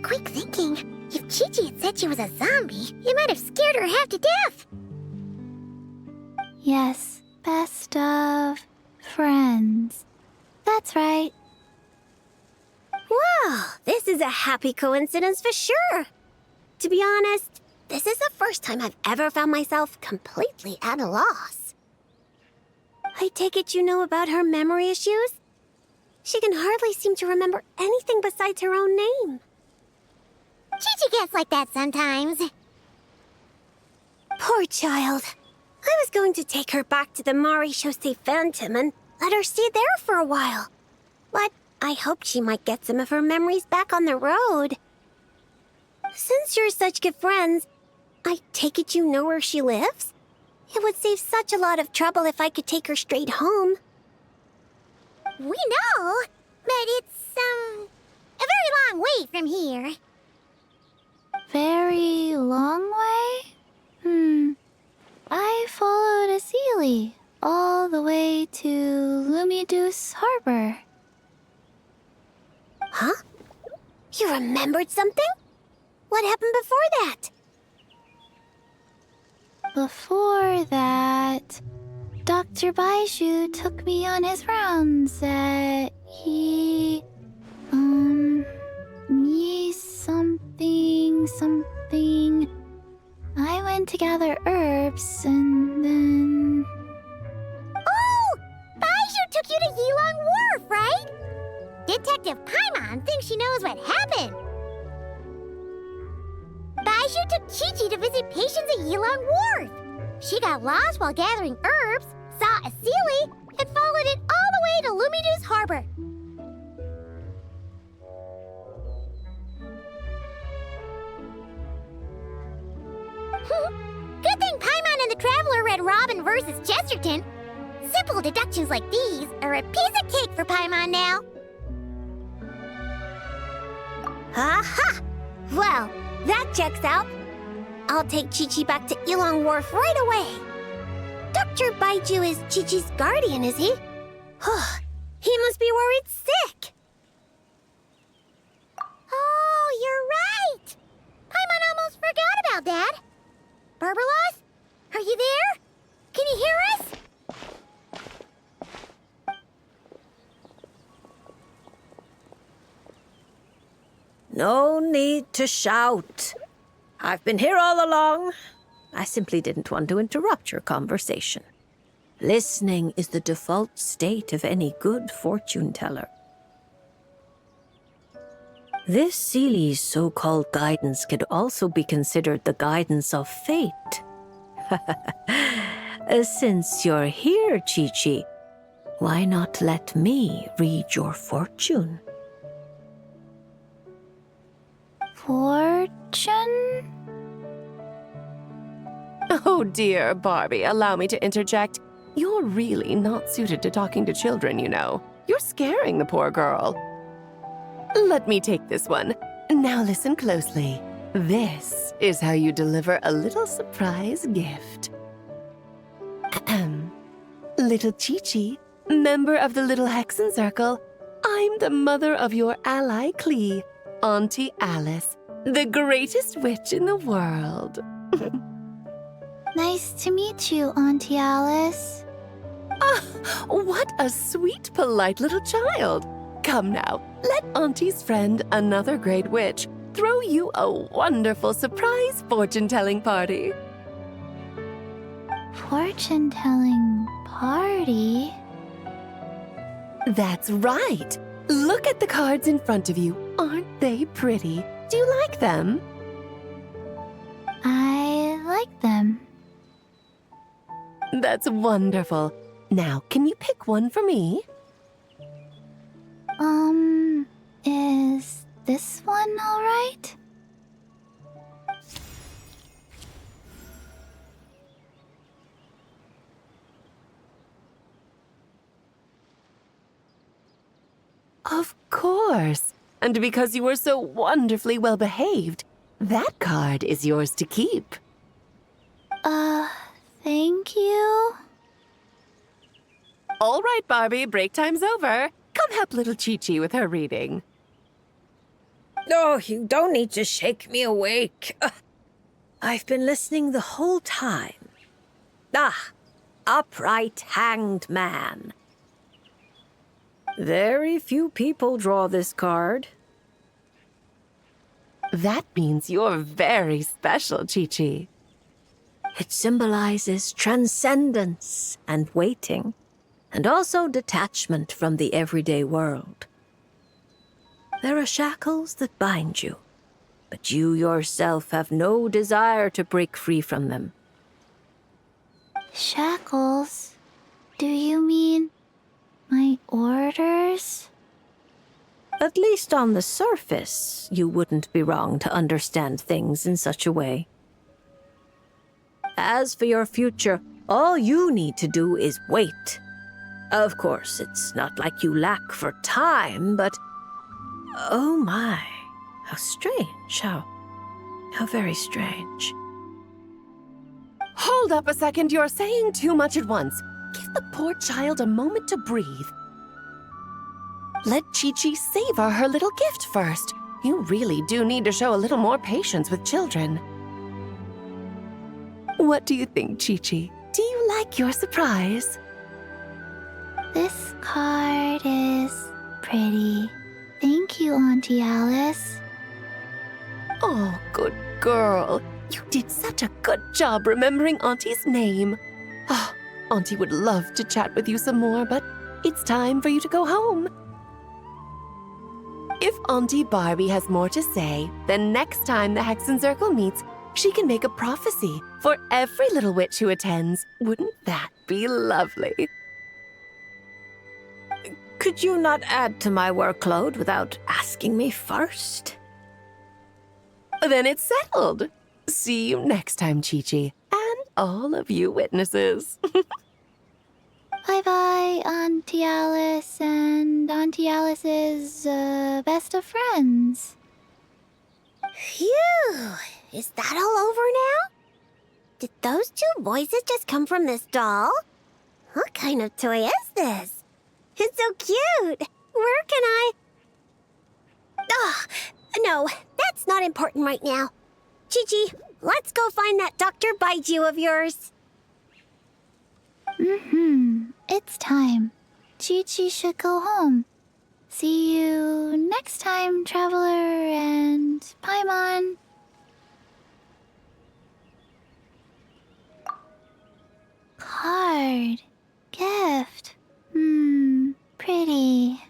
Quick thinking. If Chi-Chi had said she was a zombie, you might have scared her half to death. Yes, best of friends. That's right. Wow, this is a happy coincidence for sure. To be honest, this is the first time I've ever found myself completely at a loss. I take it you know about her memory issues? She can hardly seem to remember anything besides her own name. Chi-Chi gets like that sometimes. Poor child. I was going to take her back to the Marechaussee Phantom and let her stay there for a while. But I hoped she might get some of her memories back on the road. Since you're such good friends, I take it you know where she lives? It would save such a lot of trouble if I could take her straight home. We know, but it's, a very long way from here. Very long way? I followed a Sealy all the way to Lumidus Harbor. Huh? You remembered something? What happened before that? Before that, Dr. Baiju took me on his rounds that he something. I went to gather herbs and then... Oh! Baiju took you to Yilong Wharf, right? Detective Paimon thinks she knows what happened. Baiju took Chi-Chi to visit patients at Yilong Wharf. She got lost while gathering herbs, saw a Sealy, and followed it all the way to Lumidus Harbor. Good thing Paimon and the Traveler read Robin versus Chesterton. Simple deductions like these are a piece of cake for Paimon now. Aha! Well, that checks out. I'll take Chi-Chi back to Yilong Wharf right away. Dr. Baiju is Chi-Chi's guardian, is he? He must be worried sick. Oh, you're right. Paimon almost forgot about that. Barbalos, are you there? Can you hear us? No need to shout. I've been here all along. I simply didn't want to interrupt your conversation. Listening is the default state of any good fortune teller. This Sealy's so-called guidance could also be considered the guidance of fate. Since you're here, Chi-Chi, why not let me read your fortune? Fortune? Oh dear, Barbie, allow me to interject. You're really not suited to talking to children, you know. You're scaring the poor girl. Let me take this one. Now listen closely. This is how you deliver a little surprise gift. Ahem. Little Chi-Chi, member of the Little Hexen Circle, I'm the mother of your ally Klee, Auntie Alice, the greatest witch in the world. Nice to meet you, Auntie Alice. Ah, what a sweet, polite little child. Come now, let Auntie's friend, another great witch, throw you a wonderful surprise fortune-telling party. Fortune-telling party? That's right. Look at the cards in front of you. Aren't they pretty? Do you like them? I like them. That's wonderful. Now, can you pick one for me? Is this one all right? Of course. And because you were so wonderfully well behaved, that card is yours to keep. Thank you. All right, Barbie, break time's over. Come help little Chi-Chi with her reading. No, you don't need to shake me awake. I've been listening the whole time. Upright hanged man. Very few people draw this card. That means you're very special, Chi-Chi. It symbolizes transcendence and waiting. and also detachment from the everyday world. There are shackles that bind you, but you yourself have no desire to break free from them. Shackles? Do you mean my orders? At least on the surface, you wouldn't be wrong to understand things in such a way. As for your future, all you need to do is wait. Of course, it's not like you lack for time, but... Oh my, how strange, how very strange. Hold up a second, you're saying too much at once. Give the poor child a moment to breathe. Let Chi-Chi savor her little gift first. You really do need to show a little more patience with children. What do you think, Chi-Chi? Do you like your surprise? This card is pretty. Thank you, Auntie Alice. Oh, good girl. You did such a good job remembering Auntie's name. Oh, Auntie would love to chat with you some more, but it's time for you to go home. If Auntie Barbie has more to say, then next time the Hexen Circle meets, she can make a prophecy for every little witch who attends. Wouldn't that be lovely? Could you not add to my workload without asking me first? Then it's settled. See you next time, Chi-Chi, and all of you witnesses. Bye-bye, Auntie Alice and Auntie Alice's best of friends. Phew! Is that all over now? Did those two voices just come from this doll? What kind of toy is this? It's so cute! Where can I... Ugh! No, that's not important right now. Chi-Chi, let's go find that Dr. Baiju of yours. It's time. Chi-Chi should go home. See you next time, Traveler and Paimon. Card. Gift. Pretty.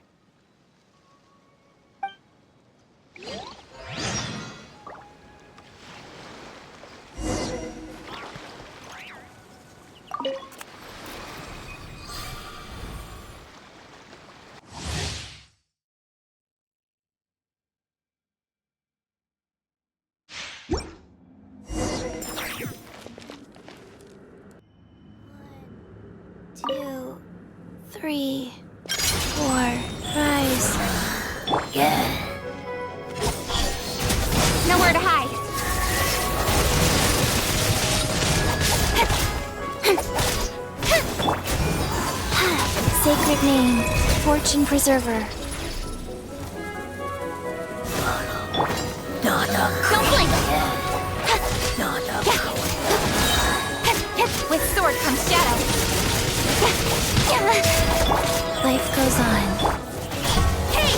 Two, three, four, rise. Yeah. Nowhere to hide. Sacred name, Fortune Preserver. Don't blink! With sword comes shadow. Life goes on. Hey!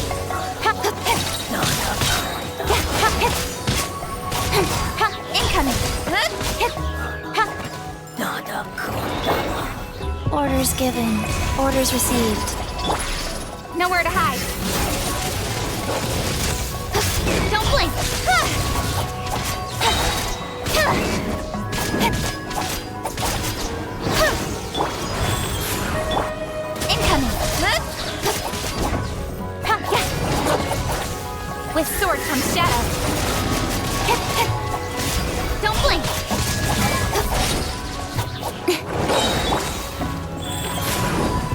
Incoming! Orders given. Orders received. Nowhere to hide. Don't blink! Incoming! With sword comes shadow. Don't blink!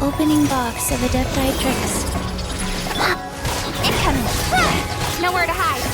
Opening box of Adepti Tricks. Incoming! Nowhere to hide.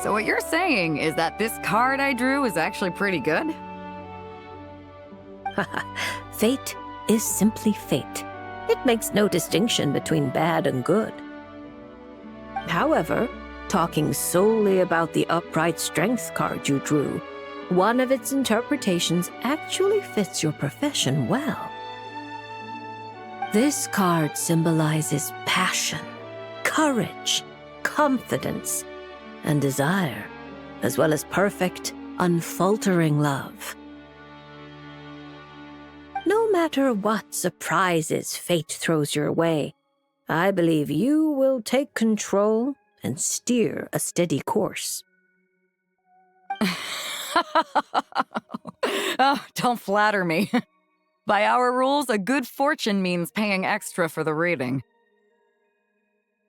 So what you're saying is that this card I drew is actually pretty good? Fate is simply fate. It makes no distinction between bad and good. However, talking solely about the upright strength card you drew, one of its interpretations actually fits your profession well. This card symbolizes passion, courage, confidence, and desire, as well as perfect, unfaltering love. No matter what surprises fate throws your way, I believe you will take control and steer a steady course. Oh, don't flatter me. By our rules, a good fortune means paying extra for the reading.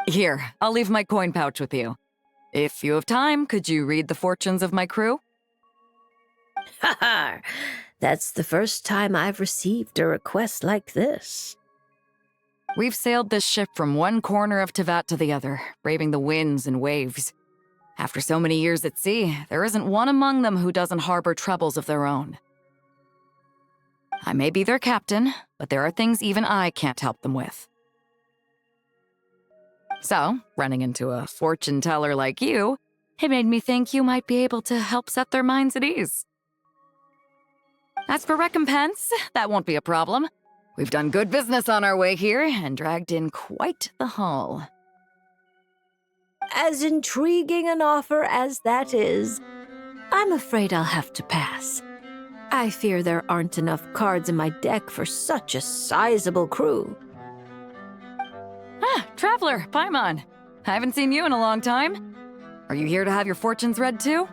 Here, I'll leave my coin pouch with you. If you have time, could you read the fortunes of my crew? Ha ha! That's the first time I've received a request like this. We've sailed this ship from one corner of Tevat to the other, braving the winds and waves. After so many years at sea, there isn't one among them who doesn't harbor troubles of their own. I may be their captain, but there are things even I can't help them with. So, running into a fortune teller like you, it made me think you might be able to help set their minds at ease. As for recompense, that won't be a problem. We've done good business on our way here and dragged in quite the haul. As intriguing an offer as that is, I'm afraid I'll have to pass. I fear there aren't enough cards in my deck for such a sizable crew. Ah, Traveler, Paimon. I haven't seen you in a long time. Are you here to have your fortunes read too?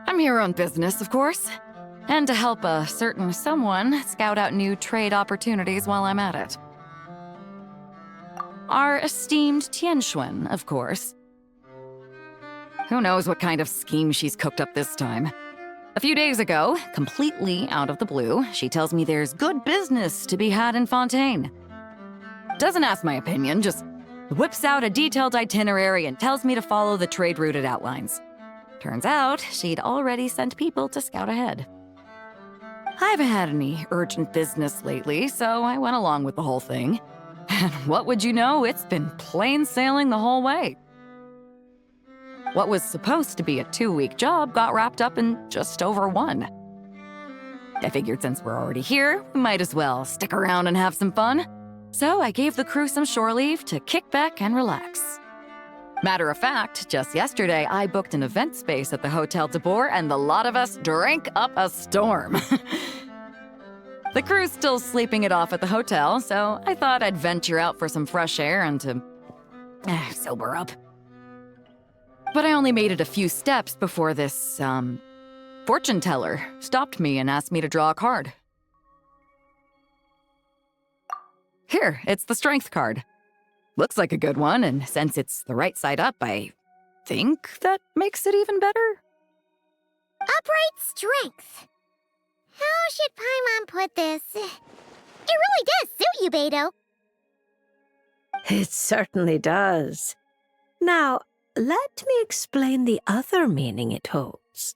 I'm here on business, of course. And to help a certain someone scout out new trade opportunities while I'm at it. Our esteemed Tianxuan, of course. Who knows what kind of scheme she's cooked up this time. A few days ago, completely out of the blue, she tells me there's good business to be had in Fontaine. Doesn't ask my opinion, just whips out a detailed itinerary and tells me to follow the trade route it outlines. Turns out, she'd already sent people to scout ahead. I haven't had any urgent business lately, so I went along with the whole thing. And what would you know, it's been plain sailing the whole way. What was supposed to be a 2-week job got wrapped up in just over 1. I figured since we're already here, we might as well stick around and have some fun. So I gave the crew some shore leave to kick back and relax. Matter of fact, just yesterday, I booked an event space at the Hotel de Boer, and the lot of us drank up a storm. The crew's still sleeping it off at the hotel, so I thought I'd venture out for some fresh air and to sober up. But I only made it a few steps before this, fortune teller stopped me and asked me to draw a card. Here, it's the strength card. Looks like a good one, and since it's the right side up, I think that makes it even better. Upright strength. How should Paimon put this? It really does suit you, Beto. It certainly does. Now, let me explain the other meaning it holds.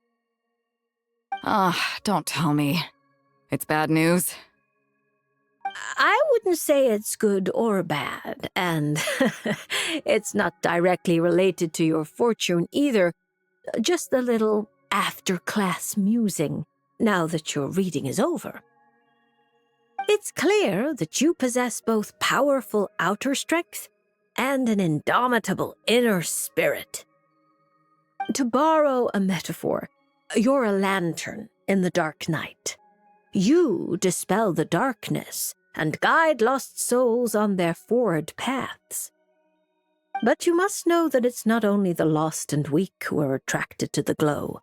Ah, don't tell me. It's bad news. I wouldn't say it's good or bad, and it's not directly related to your fortune either. Just a little after-class musing, now that your reading is over. It's clear that you possess both powerful outer strength and an indomitable inner spirit. To borrow a metaphor, you're a lantern in the dark night. You dispel the darkness and guide lost souls on their forward paths. But you must know that it's not only the lost and weak who are attracted to the glow.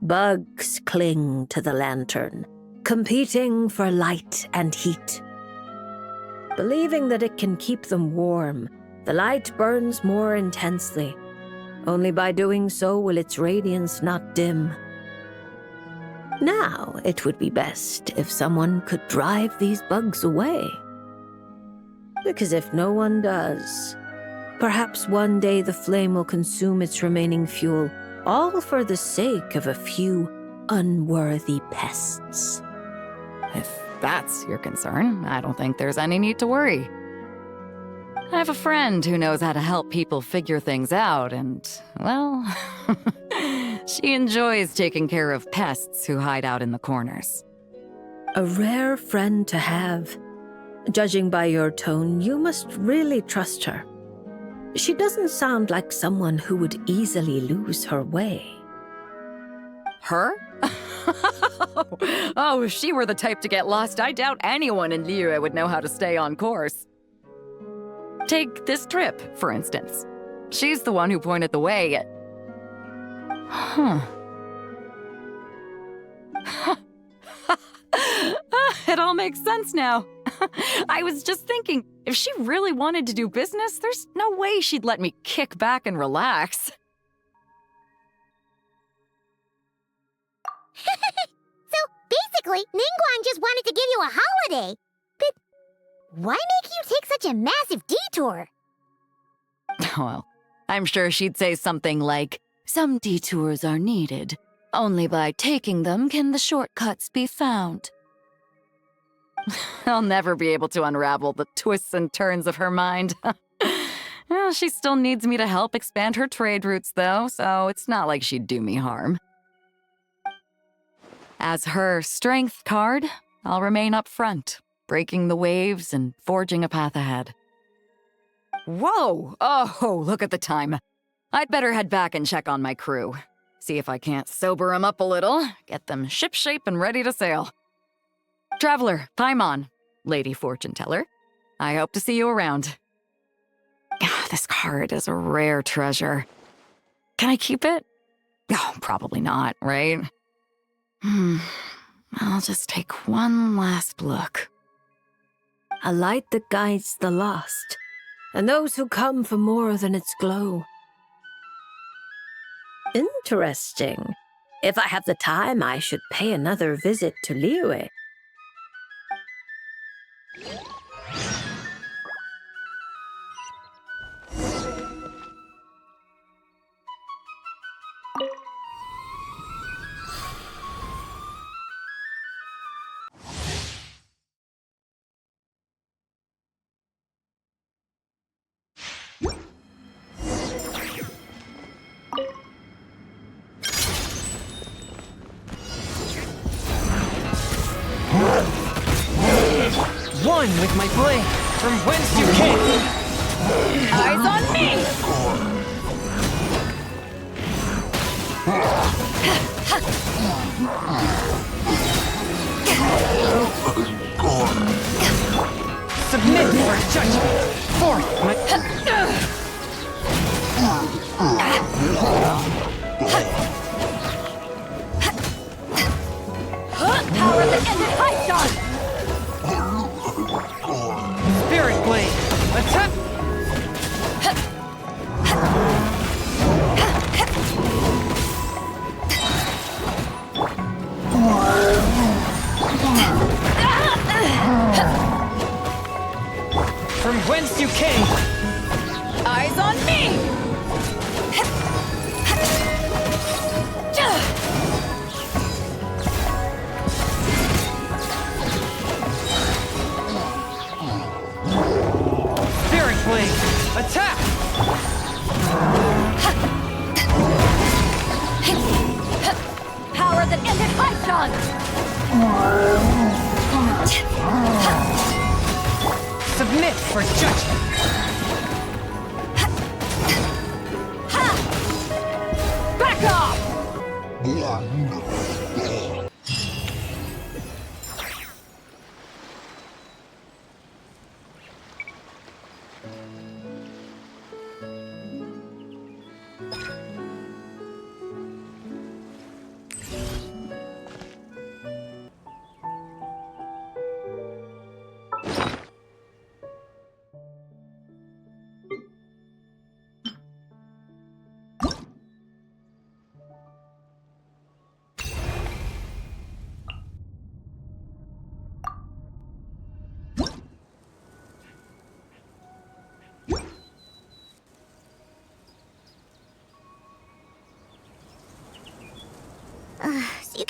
Bugs cling to the lantern, competing for light and heat. Believing that it can keep them warm, the light burns more intensely. Only by doing so will its radiance not dim. Now, it would be best if someone could drive these bugs away. Because if no one does, Perhaps one day the flame will consume its remaining fuel, all for the sake of a few unworthy pests. If that's your concern, I don't think there's any need to worry. I have a friend who knows how to help people figure things out, and, well, she enjoys taking care of pests who hide out in the corners. A rare friend to have. Judging by your tone, you must really trust her. She doesn't sound like someone who would easily lose her way. Her? Oh, if she were the type to get lost, I doubt anyone in Liyue would know how to stay on course. Take this trip, for instance. She's the one who pointed the way. Huh. It all makes sense now. I was just thinking, if she really wanted to do business, there's no way she'd let me kick back and relax. So basically, Ningguang just wanted to give you a holiday. But why make you take such a massive detour? Well, I'm sure she'd say something like, "Some detours are needed. Only by taking them can the shortcuts be found." I'll never be able to unravel the twists and turns of her mind. Well, she still needs me to help expand her trade routes, though, so it's not like she'd do me harm. As her strength card, I'll remain up front, breaking the waves and forging a path ahead. Whoa! Oh, look at the time. I'd better head back and check on my crew. See if I can't sober 'em up a little, get them shipshape and ready to sail. Traveler, Paimon, Lady Fortune Teller, I hope to see you around. This card is a rare treasure. Can I keep it? Oh, probably not, right? I'll just take one last look. A light that guides the lost, and those who come for more than its glow. Interesting. If I have the time, I should pay another visit to Liyue. One with my blade, from whence you came! Eyes on me! Submit for judgment! Forth, my... Power that ended high shot! Spirit blade, attack! From whence you came! Eyes on me! Spirit blade, attack! Power that ended high shot! Submit for judgment! Back off!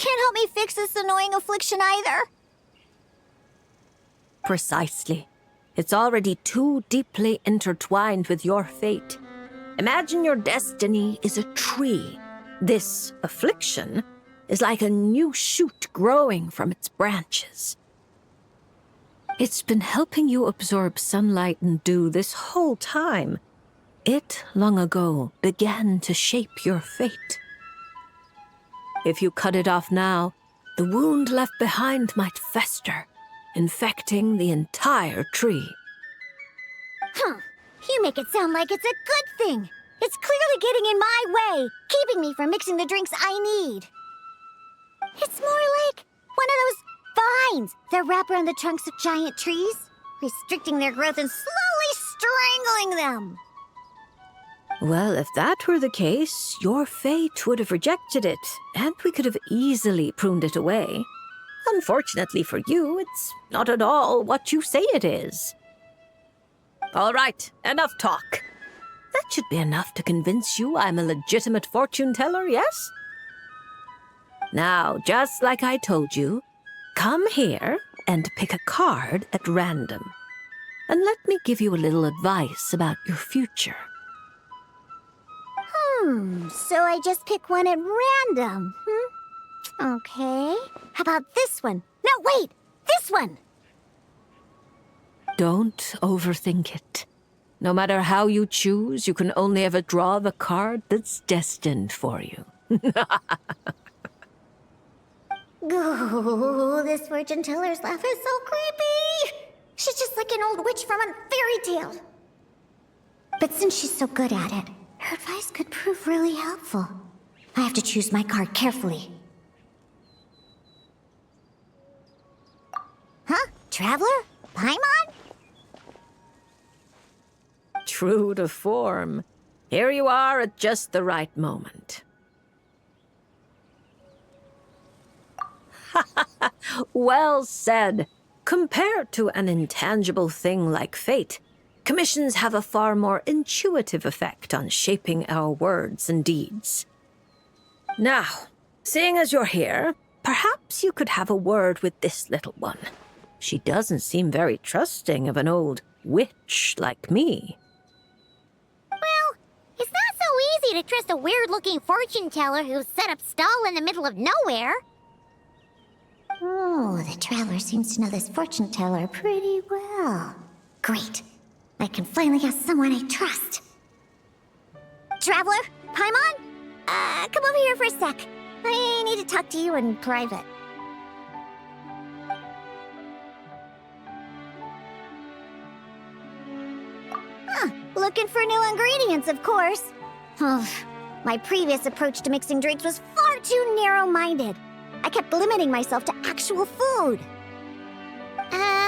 can't help me fix this annoying affliction either. Precisely. It's already too deeply intertwined with your fate. Imagine your destiny is a tree. This affliction is like a new shoot growing from its branches. It's been helping you absorb sunlight and dew this whole time. It, long ago, began to shape your fate. If you cut it off now, the wound left behind might fester, infecting the entire tree. You make it sound like it's a good thing. It's clearly getting in my way, keeping me from mixing the drinks I need. It's more like one of those vines that wrap around the trunks of giant trees, restricting their growth and slowly strangling them. Well, if that were the case, your fate would have rejected it, and we could have easily pruned it away. Unfortunately for you, it's not at all what you say it is. All right, enough talk. That should be enough to convince you I'm a legitimate fortune teller, yes? Now, just like I told you, come here and pick a card at random. And let me give you a little advice about your future. So I just pick one at random, Okay. How about this one? No, wait! This one! Don't overthink it. No matter how you choose, you can only ever draw the card that's destined for you. Ooh, this fortune teller's laugh is so creepy! She's just like an old witch from a fairy tale. But since she's so good at it, her advice could prove really helpful. I have to choose my card carefully. Huh? Traveler? Paimon? True to form. Here you are at just the right moment. Well said. Compared to an intangible thing like fate, commissions have a far more intuitive effect on shaping our words and deeds. Now, seeing as you're here, perhaps you could have a word with this little one. She doesn't seem very trusting of an old witch like me. Well, it's not so easy to trust a weird-looking fortune teller who's set up stall in the middle of nowhere. Oh, the traveler seems to know this fortune teller pretty well. Great. I can finally ask someone I trust. Traveler? Paimon? Come over here for a sec. I need to talk to you in private. Looking for new ingredients, of course. My previous approach to mixing drinks was far too narrow-minded. I kept limiting myself to actual food. Paimon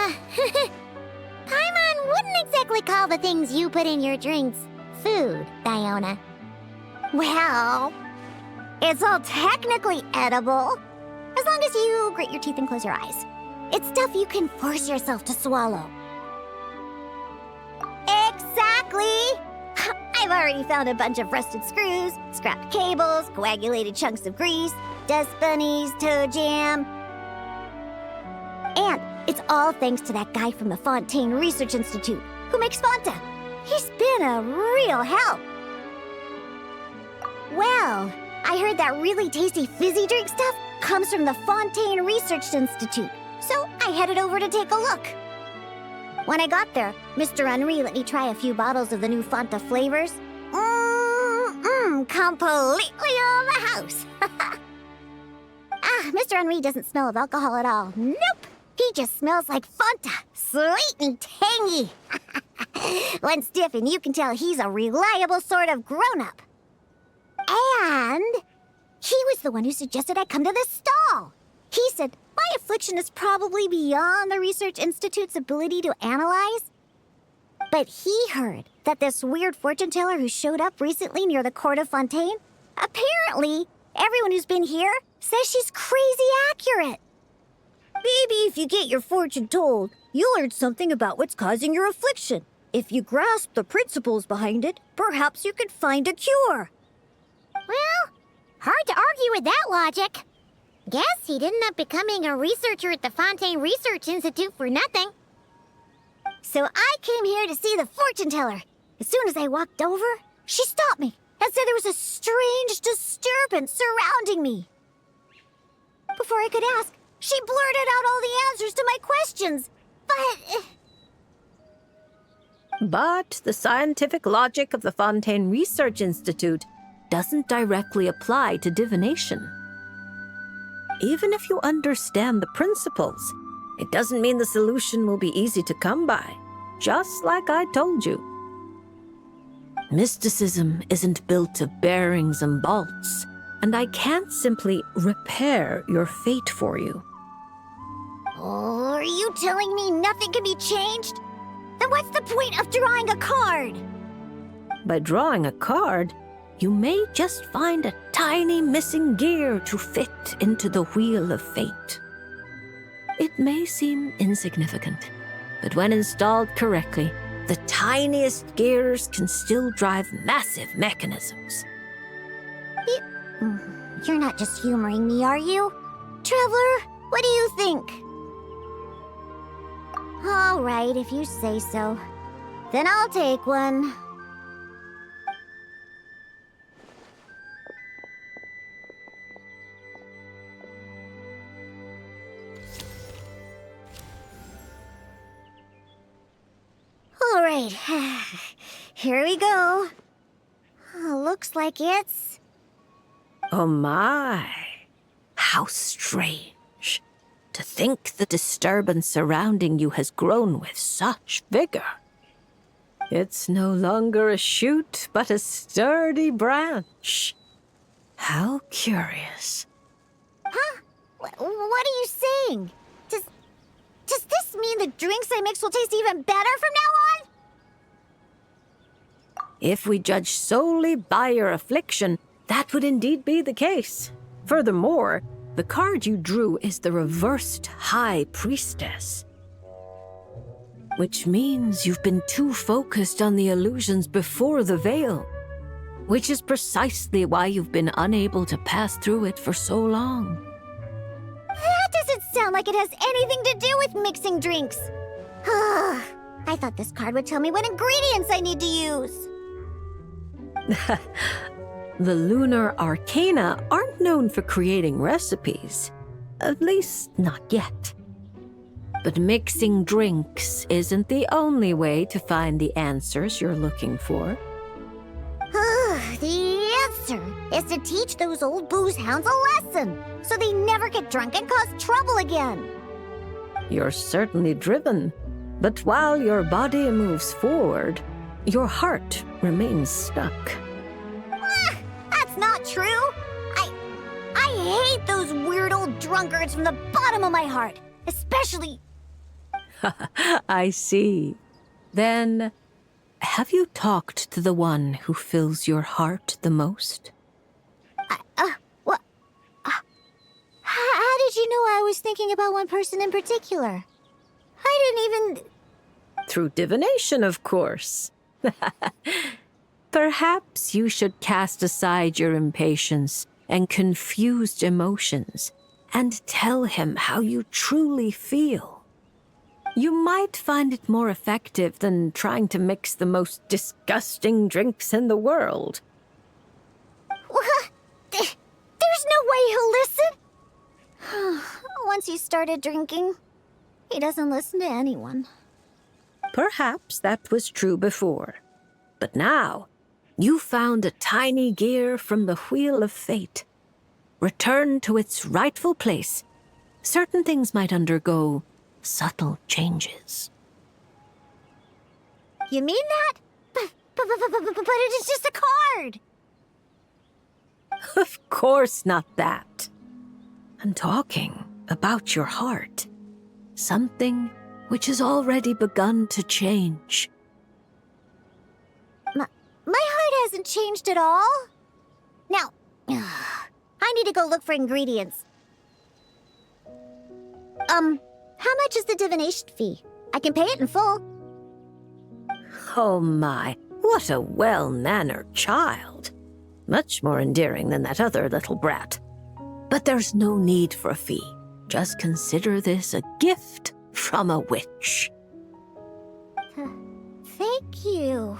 wouldn't exactly call the things you put in your drinks food, Diona. Well, it's all technically edible, as long as you grit your teeth and close your eyes. It's stuff you can force yourself to swallow. Exactly! I've already found a bunch of rusted screws, scrapped cables, coagulated chunks of grease, dust bunnies, toe jam. And it's all thanks to that guy from the Fontaine Research Institute who makes Fanta. He's been a real help. Well, I heard that really tasty fizzy drink stuff comes from the Fontaine Research Institute, so I headed over to take a look. When I got there, Mr. Henri let me try a few bottles of the new Fanta flavors. Completely on the house. Mr. Henri doesn't smell of alcohol at all. Nope. He just smells like Fanta. Sweet and tangy. When stiff, and you can tell he's a reliable sort of grown-up. And he was the one who suggested I come to this stall. He said my affliction is probably beyond the Research Institute's ability to analyze. But he heard that this weird fortune teller who showed up recently near the court of Fontaine, apparently everyone who's been here says she's crazy accurate. Maybe if you get your fortune told, you'll learn something about what's causing your affliction. If you grasp the principles behind it, perhaps you could find a cure. Well, hard to argue with that logic. Guess he didn't end up becoming a researcher at the Fontaine Research Institute for nothing. So I came here to see the fortune teller. As soon as I walked over, she stopped me and said there was a strange disturbance surrounding me. Before I could ask, she blurted out all the answers to my questions. But the scientific logic of the Fontaine Research Institute doesn't directly apply to divination. Even if you understand the principles, it doesn't mean the solution will be easy to come by, just like I told you. Mysticism isn't built of bearings and bolts, and I can't simply repair your fate for you. Oh, are you telling me nothing can be changed? Then what's the point of drawing a card? By drawing a card, you may just find a tiny missing gear to fit into the wheel of fate. It may seem insignificant, but when installed correctly, the tiniest gears can still drive massive mechanisms. You're not just humoring me, are you? Traveler, what do you think? All right, if you say so. Then I'll take one. All right, here we go. Looks like it's... Oh my, how strange. To think the disturbance surrounding you has grown with such vigor. It's no longer a shoot, but a sturdy branch. How curious. Huh? What are you saying? Does this mean the drinks I mix will taste even better from now on? If we judge solely by your affliction, that would indeed be the case. Furthermore, the card you drew is the reversed High Priestess. Which means you've been too focused on the illusions before the veil. Which is precisely why you've been unable to pass through it for so long. That doesn't sound like it has anything to do with mixing drinks. I thought this card would tell me what ingredients I need to use. The lunar arcana aren't known for creating recipes. At least, not yet. But mixing drinks isn't the only way to find the answers you're looking for. The answer is to teach those old booze hounds a lesson, so they never get drunk and cause trouble again. You're certainly driven, but while your body moves forward, your heart remains stuck. That's not true. I hate those weird old drunkards from the bottom of my heart, especially... I see. Then, have you talked to the one who fills your heart the most? What? How did you know I was thinking about one person in particular? I didn't even... Through divination, of course. Perhaps you should cast aside your impatience and confused emotions and tell him how you truly feel. You might find it more effective than trying to mix the most disgusting drinks in the world. What? There's no way he'll listen. Once he started drinking, he doesn't listen to anyone. Perhaps that was true before. But now, you found a tiny gear from the Wheel of Fate. Return to its rightful place. Certain things might undergo subtle changes. You mean that? But it is just a card! Of course not that. I'm talking about your heart. Something which has already begun to change. My heart hasn't changed at all. Now, I need to go look for ingredients. How much is the divination fee? I can pay it in full. Oh my, what a well-mannered child. Much more endearing than that other little brat. But there's no need for a fee. Just consider this a gift from a witch. Thank you.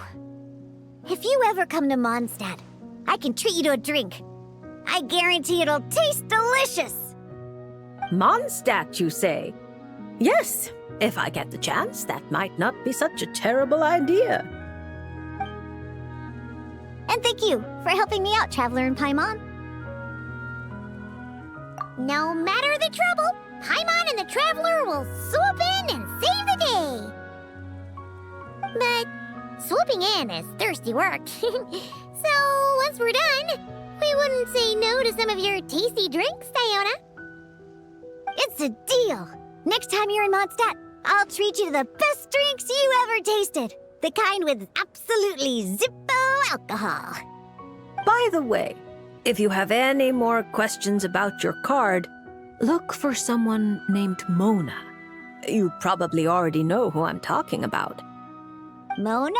If you ever come to Mondstadt, I can treat you to a drink. I guarantee it'll taste delicious. Mondstadt, you say? Yes, if I get the chance, that might not be such a terrible idea. And thank you for helping me out, Traveler in Paimon. No matter the trouble, Paimon and the Traveler will swoop in and save the day. But swooping in is thirsty work. So once we're done, we wouldn't say no to some of your tasty drinks, Diona. It's a deal. Next time you're in Mondstadt, I'll treat you to the best drinks you ever tasted. The kind with absolutely zippo alcohol. By the way, if you have any more questions about your card, look for someone named Mona. You probably already know who I'm talking about. Mona?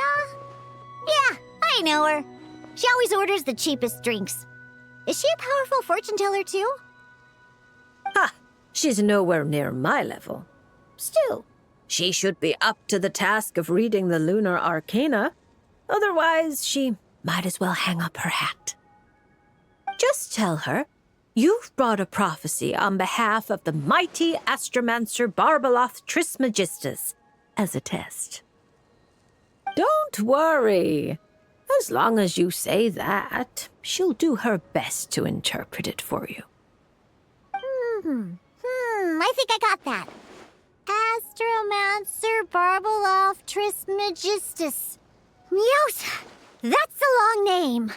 Yeah, I know her. She always orders the cheapest drinks. Is she a powerful fortune teller too? Ha! She's nowhere near my level. Still, she should be up to the task of reading the lunar arcana. Otherwise, she might as well hang up her hat. Just tell her you've brought a prophecy on behalf of the mighty astromancer Barbaloth Trismegistus as a test. Don't worry. As long as you say that, she'll do her best to interpret it for you. I think I got that. Astromancer Barbaloth Trismegistus. Yosa, that's a long name.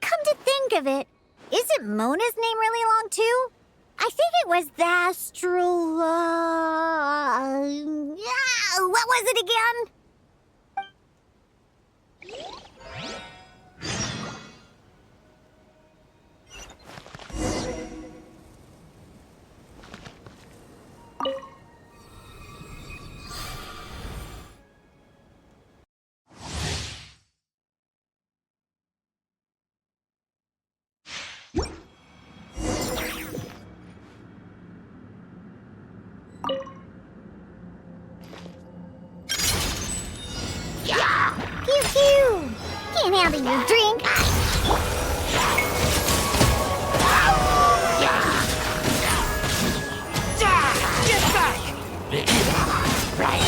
Come to think of it, isn't Mona's name really long too? I think it was the what was it again? Pew pew! Can't handle your drink. Get back! Right.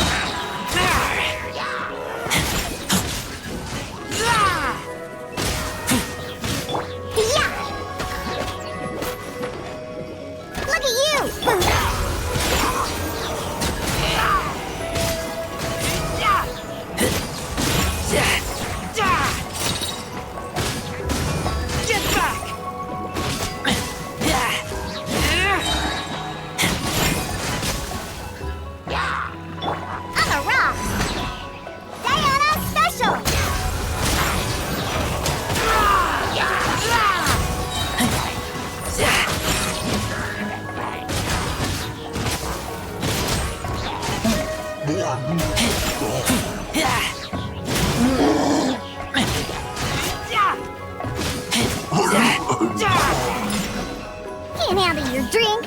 Look at you! Get back! I'm a rock! Diana Special! Can't handle your drink.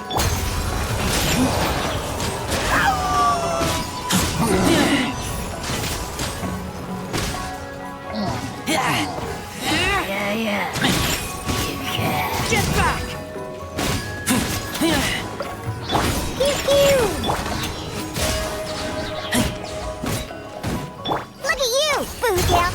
Get back! Pew pew! Look at you, Booyah!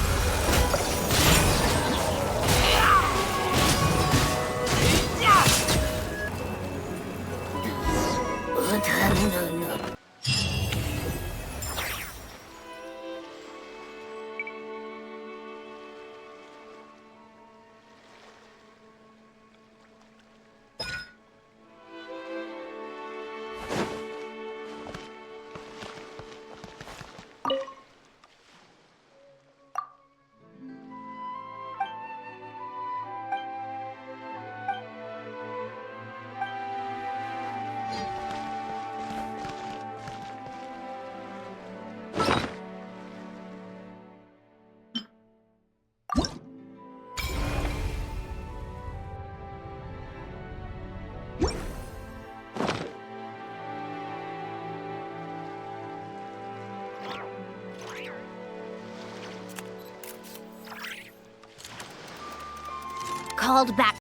called back